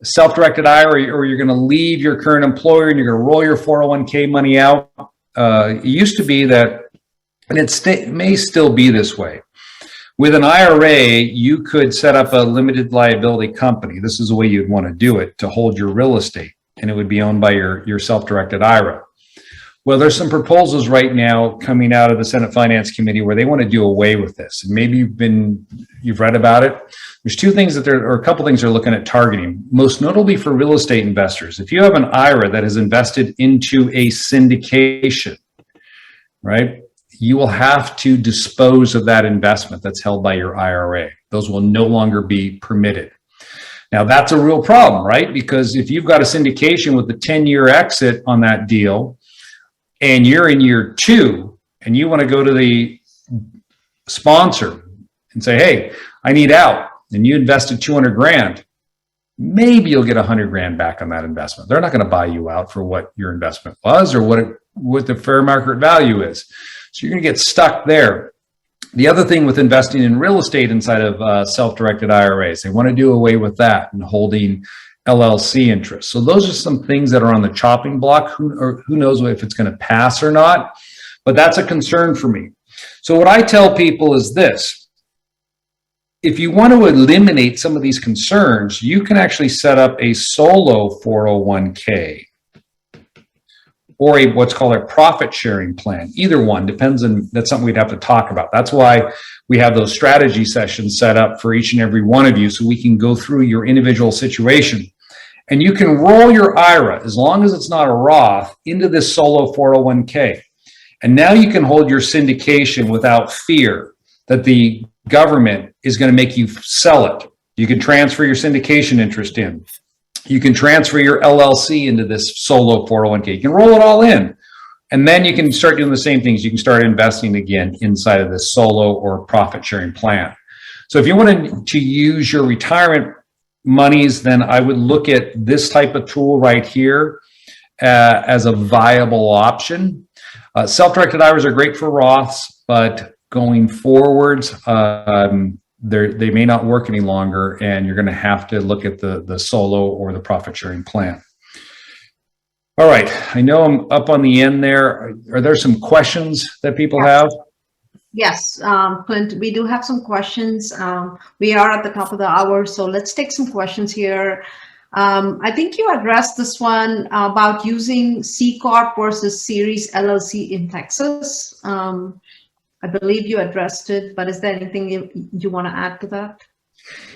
self-directed IRA, or you're going to leave your current employer and you're going to roll your 401k money out. It used to be that, and it may still be this way. With an IRA, you could set up a limited liability company. This is the way you'd want to do it, to hold your real estate, and it would be owned by your self-directed IRA. Well, there's some proposals right now coming out of the Senate Finance Committee where they want to do away with this. And maybe you've read about it. There's a couple things they're looking at targeting, most notably for real estate investors. If you have an IRA that has invested into a syndication, right, you will have to dispose of that investment that's held by your IRA. Those will no longer be permitted. Now, that's a real problem, right? Because if you've got a syndication with a 10-year exit on that deal, and you're in year 2 and you want to go to the sponsor and say, hey, I need out, and you invested 200 grand, maybe you'll get 100 grand back on that investment. They're not going to buy you out for what your investment was or what the fair market value is. So you're going to get stuck there. The other thing with investing in real estate inside of self-directed IRAs, they want to do away with that and holding LLC interest. So those are some things that are on the chopping block. Who knows if it's going to pass or not, but that's a concern for me. So what I tell people is this: if you want to eliminate some of these concerns, you can actually set up a solo 401k or what's called a profit sharing plan. Either one depends on, that's something we'd have to talk about. That's why we have those strategy sessions set up for each and every one of you, so we can go through your individual situation. And you can roll your IRA, as long as it's not a Roth, into this solo 401k. And now you can hold your syndication without fear that the government is going to make you sell it. You can transfer your syndication interest in. You can transfer your LLC into this solo 401k. You can roll it all in. And then you can start doing the same things. You can start investing again inside of this solo or profit sharing plan. So if you wanted to use your retirement monies, then I would look at this type of tool right here as a viable option. Self-directed IRAs are great for Roths, but going forwards, they may not work any longer, and you're going to have to look at the solo or the profit sharing plan. All right, I know I'm up on the end there. Are there some questions that people have? Yes, Clint, we do have some questions. We are at the top of the hour, so let's take some questions here. I think you addressed this one about using C Corp versus Series LLC in Texas. I believe you addressed it, but is there anything you want to add to that?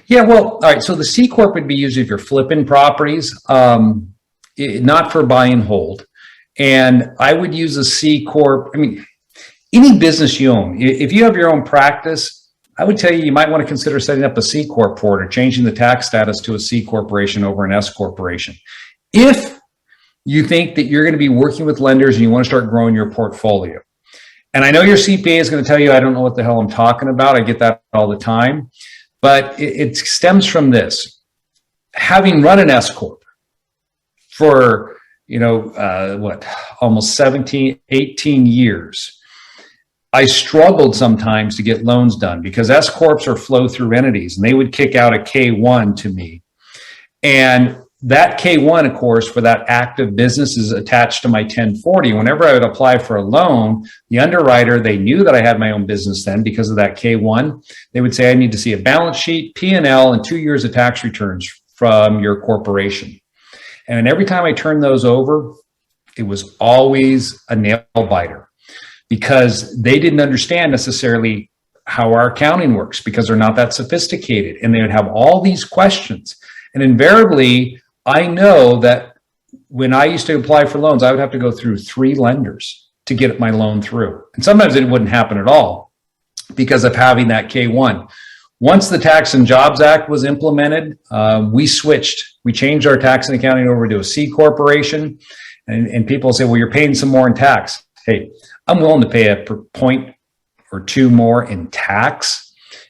Yeah, well, all right. So the C Corp would be used if you're flipping properties, not for buy and hold. And I would use a C Corp. I mean, any business you own, if you have your own practice, I would tell you might want to consider setting up a C Corp for it, or changing the tax status to a C Corporation over an S Corporation. If you think that you're going to be working with lenders and you want to start growing your portfolio. And I know your CPA is going to tell you, I don't know what the hell I'm talking about. I get that all the time. But it stems from this. Having run an S Corp for, almost 17, 18 years, I struggled sometimes to get loans done because S Corps are flow-through entities, and they would kick out a K1 to me. And that K1, of course, for that active business is attached to my 1040. Whenever I would apply for a loan, the underwriter, they knew that I had my own business then because of that K1. They would say, I need to see a balance sheet, P&L, and 2 years of tax returns from your corporation. And every time I turned those over, it was always a nail biter because they didn't understand necessarily how our accounting works because they're not that sophisticated. And they would have all these questions. And invariably, I know that when I used to apply for loans, I would have to go through 3 lenders to get my loan through. And sometimes it wouldn't happen at all because of having that K1. Once the Tax and Jobs Act was implemented, we switched. We changed our tax and accounting over to a C Corporation. And people say, well, you're paying some more in tax. Hey, I'm willing to pay a point or 2 more in tax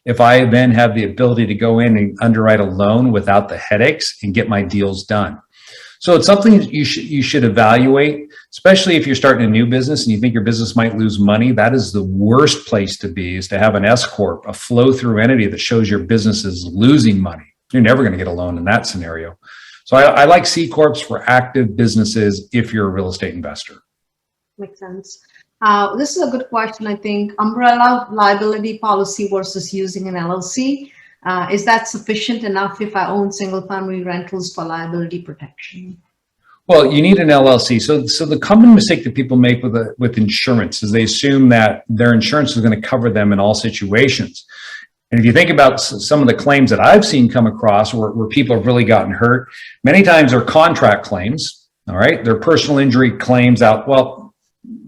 if I then have the ability to go in and underwrite a loan without the headaches and get my deals done. So it's something that you should evaluate, especially if you're starting a new business and you think your business might lose money. That is the worst place to be, is to have an S Corp, a flow-through entity that shows your business is losing money. You're never going to get a loan in that scenario. So I like C Corps for active businesses if you're a real estate investor. Makes sense. This is a good question, I think. Umbrella liability policy versus using an LLC. Is that sufficient enough if I own single-family rentals for liability protection? Well, you need an LLC. So the common mistake that people make with insurance is they assume that their insurance is going to cover them in all situations. And if you think about some of the claims that I've seen come across where people have really gotten hurt, many times they're contract claims, all right? They're personal injury claims out. Well,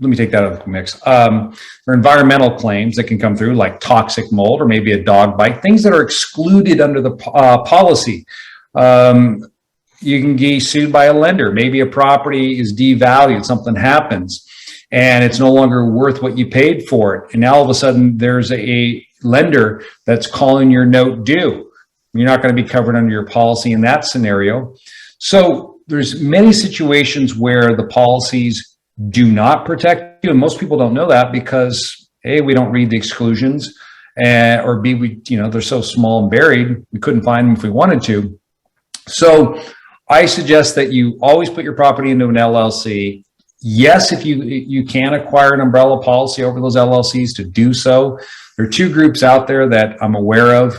let me take that out of the mix. There are environmental claims that can come through, like toxic mold or maybe a dog bite, things that are excluded under the policy. You can get sued by a lender. Maybe a property is devalued, something happens, and it's no longer worth what you paid for it. And now all of a sudden there's a lender that's calling your note due. You're not going to be covered under your policy in that scenario. So there's many situations where the policies do not protect you, and most people don't know that because A, we don't read the exclusions, or B, they're so small and buried we couldn't find them if we wanted to. So I suggest that you always put your property into an LLC. Yes, if you can acquire an umbrella policy over those LLCs, to do so. There are two groups out there that I'm aware of.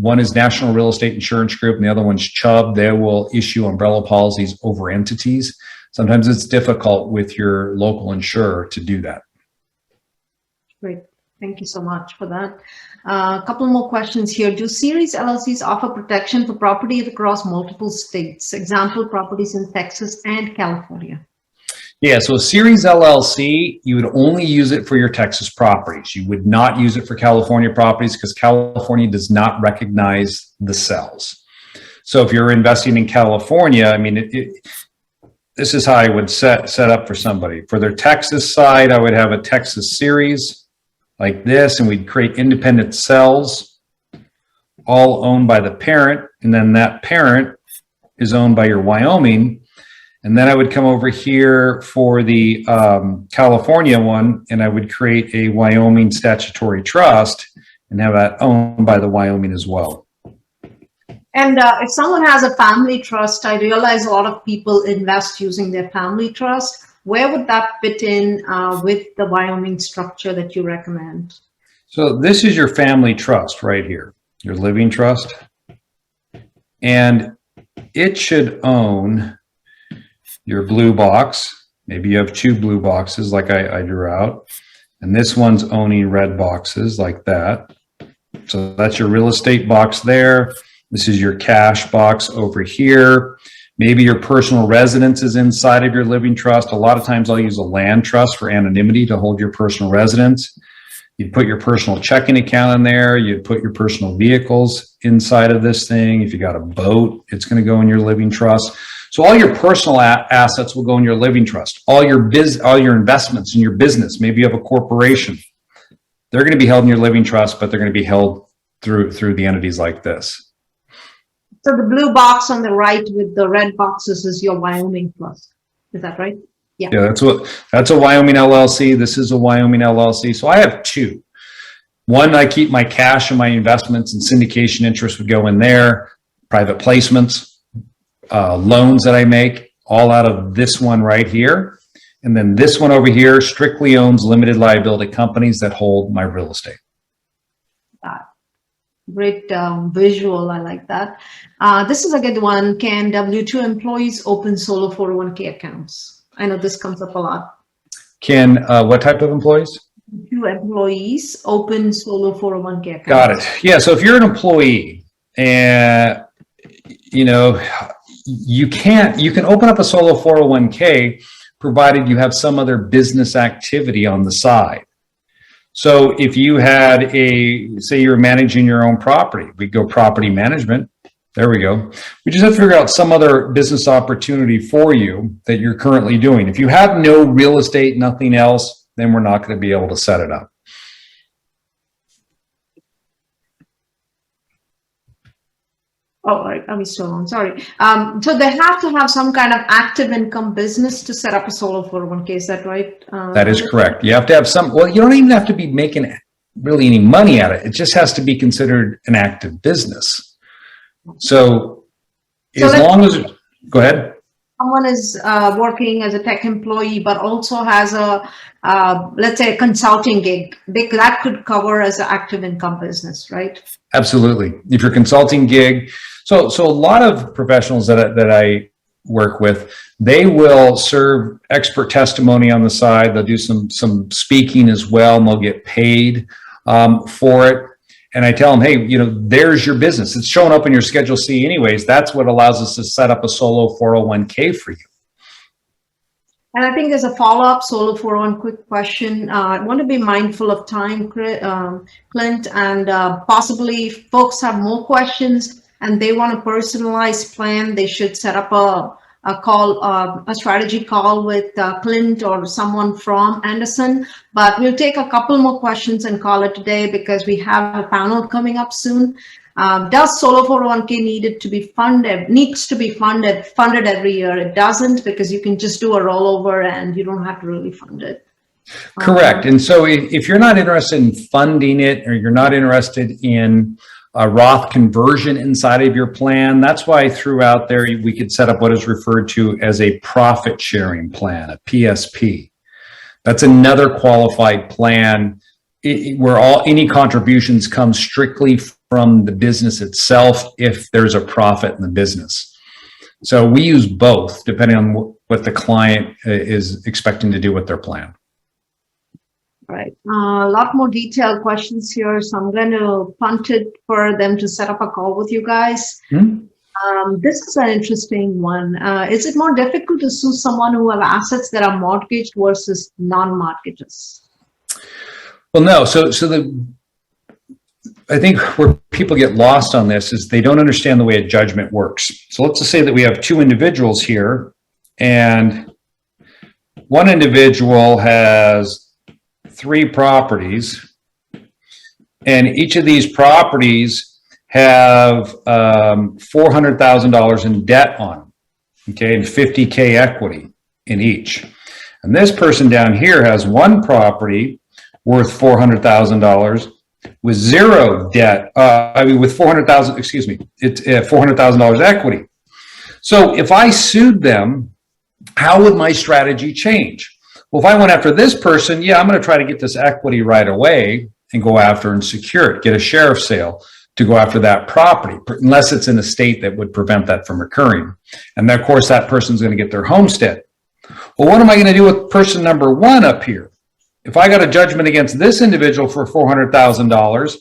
One is National Real Estate Insurance Group, and the other one's Chubb. They will issue umbrella policies over entities. Sometimes it's difficult with your local insurer to do that. Great. Thank you so much for that. A couple more questions here. Do series LLCs offer protection for property across multiple states? Example, properties in Texas and California. Yeah, so a series LLC, you would only use it for your Texas properties. You would not use it for California properties because California does not recognize the cells. So if you're investing in California, I mean, this is how I would set up for somebody. For their Texas side, I would have a Texas series like this, and we'd create independent cells, all owned by the parent, and then that parent is owned by your Wyoming. And then I would come over here for the California one, and I would create a Wyoming statutory trust and have that owned by the Wyoming as well. And if someone has a family trust, I realize a lot of people invest using their family trust. Where would that fit in with the Wyoming structure that you recommend? So this is your family trust right here, your living trust. And it should own your blue box. Maybe you have two blue boxes like I drew out. And this one's owning red boxes like that. So that's your real estate box there. This is your cash box over here. Maybe your personal residence is inside of your living trust. A lot of times I'll use a land trust for anonymity to hold your personal residence. You'd put your personal checking account in there. You'd put your personal vehicles inside of this thing. If you got a boat, it's going to go in your living trust. So all your personal assets will go in your living trust. All your investments in your business, maybe you have a corporation, they're going to be held in your living trust, but they're going to be held through the entities like this. So the blue box on the right with the red boxes is your Wyoming trust. Is that right? Yeah. Yeah, that's a Wyoming LLC. This is a Wyoming LLC. So I have two. One, I keep my cash and my investments, and syndication interest would go in there. Private placements, loans that I make, all out of this one right here. And then this one over here strictly owns limited liability companies that hold my real estate. Great visual. I like that. This is a good one. Can W-2 employees open solo 401k accounts? I know this comes up a lot. Can what type of employees? W-2 employees open solo 401k accounts. Got it. Yeah. So if you're an employee and you can open up a solo 401k provided you have some other business activity on the side. So if you had say you're managing your own property, we go property management. There we go. We just have to figure out some other business opportunity for you that you're currently doing. If you have no real estate, nothing else, then we're not going to be able to set it up. Oh, I'm still on. Sorry. So they have to have some kind of active income business to set up a solo 401k. Is that right? That is correct. You have to have some. Well, you don't even have to be making really any money at it. It just has to be considered an active business. So as long as, go ahead. Someone is working as a tech employee, but also has a, let's say, a consulting gig. That could cover as an active income business, right? Absolutely. If you're consulting gig. So a lot of professionals that I work with, they will serve expert testimony on the side. They'll do some speaking as well, and they'll get paid for it. And I tell them, hey, there's your business. It's showing up in your Schedule C anyways. That's what allows us to set up a solo 401k for you. And I think there's a follow-up solo 401 quick question. I want to be mindful of time, Clint, and possibly if folks have more questions and they want a personalized plan, they should set up a strategy call with Clint or someone from Anderson. But we'll take a couple more questions and call it today because we have a panel coming up soon. Does solo 401k needs to be funded every year? It doesn't, because you can just do a rollover and you don't have to really fund it. Correct. And so if you're not interested in funding it, or you're not interested in a Roth conversion inside of your plan. That's why I threw out there we could set up what is referred to as a profit sharing plan, a PSP. That's another qualified plan where any contributions come strictly from the business itself if there's a profit in the business. So we use both depending on what the client is expecting to do with their plan. Right. A lot more detailed questions here, so I'm going to punt it for them to set up a call with you guys. This is an interesting one. Is it more difficult to sue someone who have assets that are mortgaged versus non-mortgages? Well, no. I think where people get lost on this is they don't understand the way a judgment works. So let's just say that we have two individuals here, and one individual has 3 properties, and each of these properties have $400,000 in debt on them, okay, and 50K equity in each. And this person down here has one property worth $400,000 with 0 debt. With it's $400,000 equity. So if I sued them, how would my strategy change? Well, if I went after this person, I'm going to try to get this equity right away and go after and secure it, get a sheriff's sale to go after that property, unless it's in a state that would prevent that from occurring. And then, of course, that person's going to get their homestead. Well, what am I going to do with person number 1 up here? If I got a judgment against this individual for $400,000,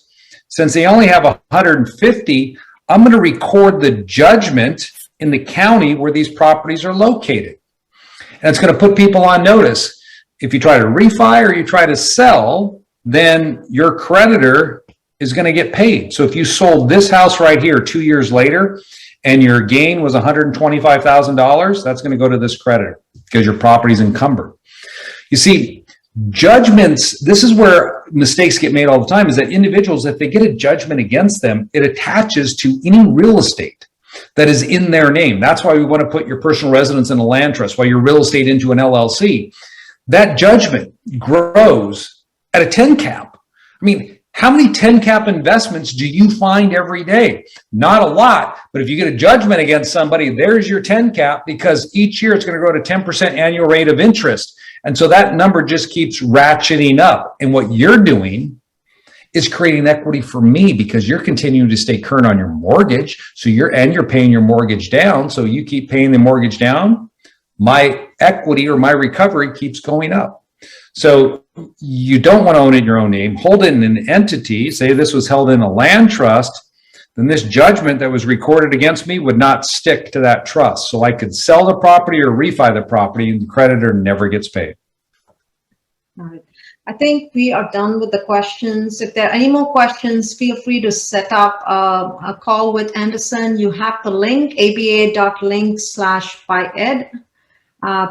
since they only have 150, I'm going to record the judgment in the county where these properties are located. And it's going to put people on notice. If you try to refi or you try to sell, then your creditor is going to get paid. So if you sold this house right here 2 years later and your gain was $125,000, that's going to go to this creditor because your property's encumbered. You see, judgments, this is where mistakes get made all the time, is that individuals, if they get a judgment against them, it attaches to any real estate that is in their name. That's why we want to put your personal residence in a land trust, why your real estate into an LLC. That judgment grows at a 10 cap. I mean, how many 10 cap investments do you find every day? Not a lot, but if you get a judgment against somebody, there's your 10 cap, because each year it's going to grow to 10% annual rate of interest. And so that number just keeps ratcheting up. And what you're doing is creating equity for me, because you're continuing to stay current on your mortgage. So you're paying your mortgage down. So you keep paying the mortgage down, my equity or my recovery keeps going up. So you don't want to own it in your own name. Hold it in an entity. Say this was held in a land trust, then this judgment that was recorded against me would not stick to that trust. So I could sell the property or refi the property and the creditor never gets paid. All right. I think we are done with the questions. If there are any more questions, feel free to set up a call with Anderson. You have the link, aba.link/byed.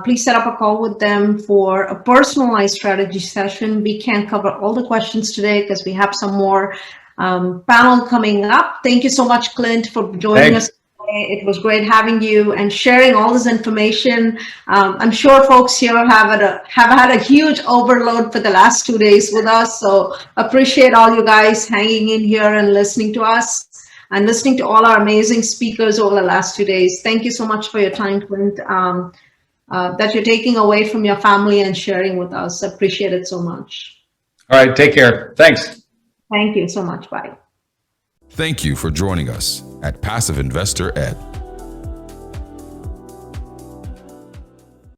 Please set up a call with them for a personalized strategy session. We can't cover all the questions today because we have some more panel coming up. Thank you so much, Clint, for joining us. It was great having you and sharing all this information. I'm sure folks here have had a huge overload for the last 2 days with us. So appreciate all you guys hanging in here and listening to us and listening to all our amazing speakers over the last 2 days. Thank you so much for your time, Clint, that you're taking away from your family and sharing with us. Appreciate it so much. All right, take care. Thanks. Thank you so much. Bye. Thank you for joining us at Passive Investor Ed.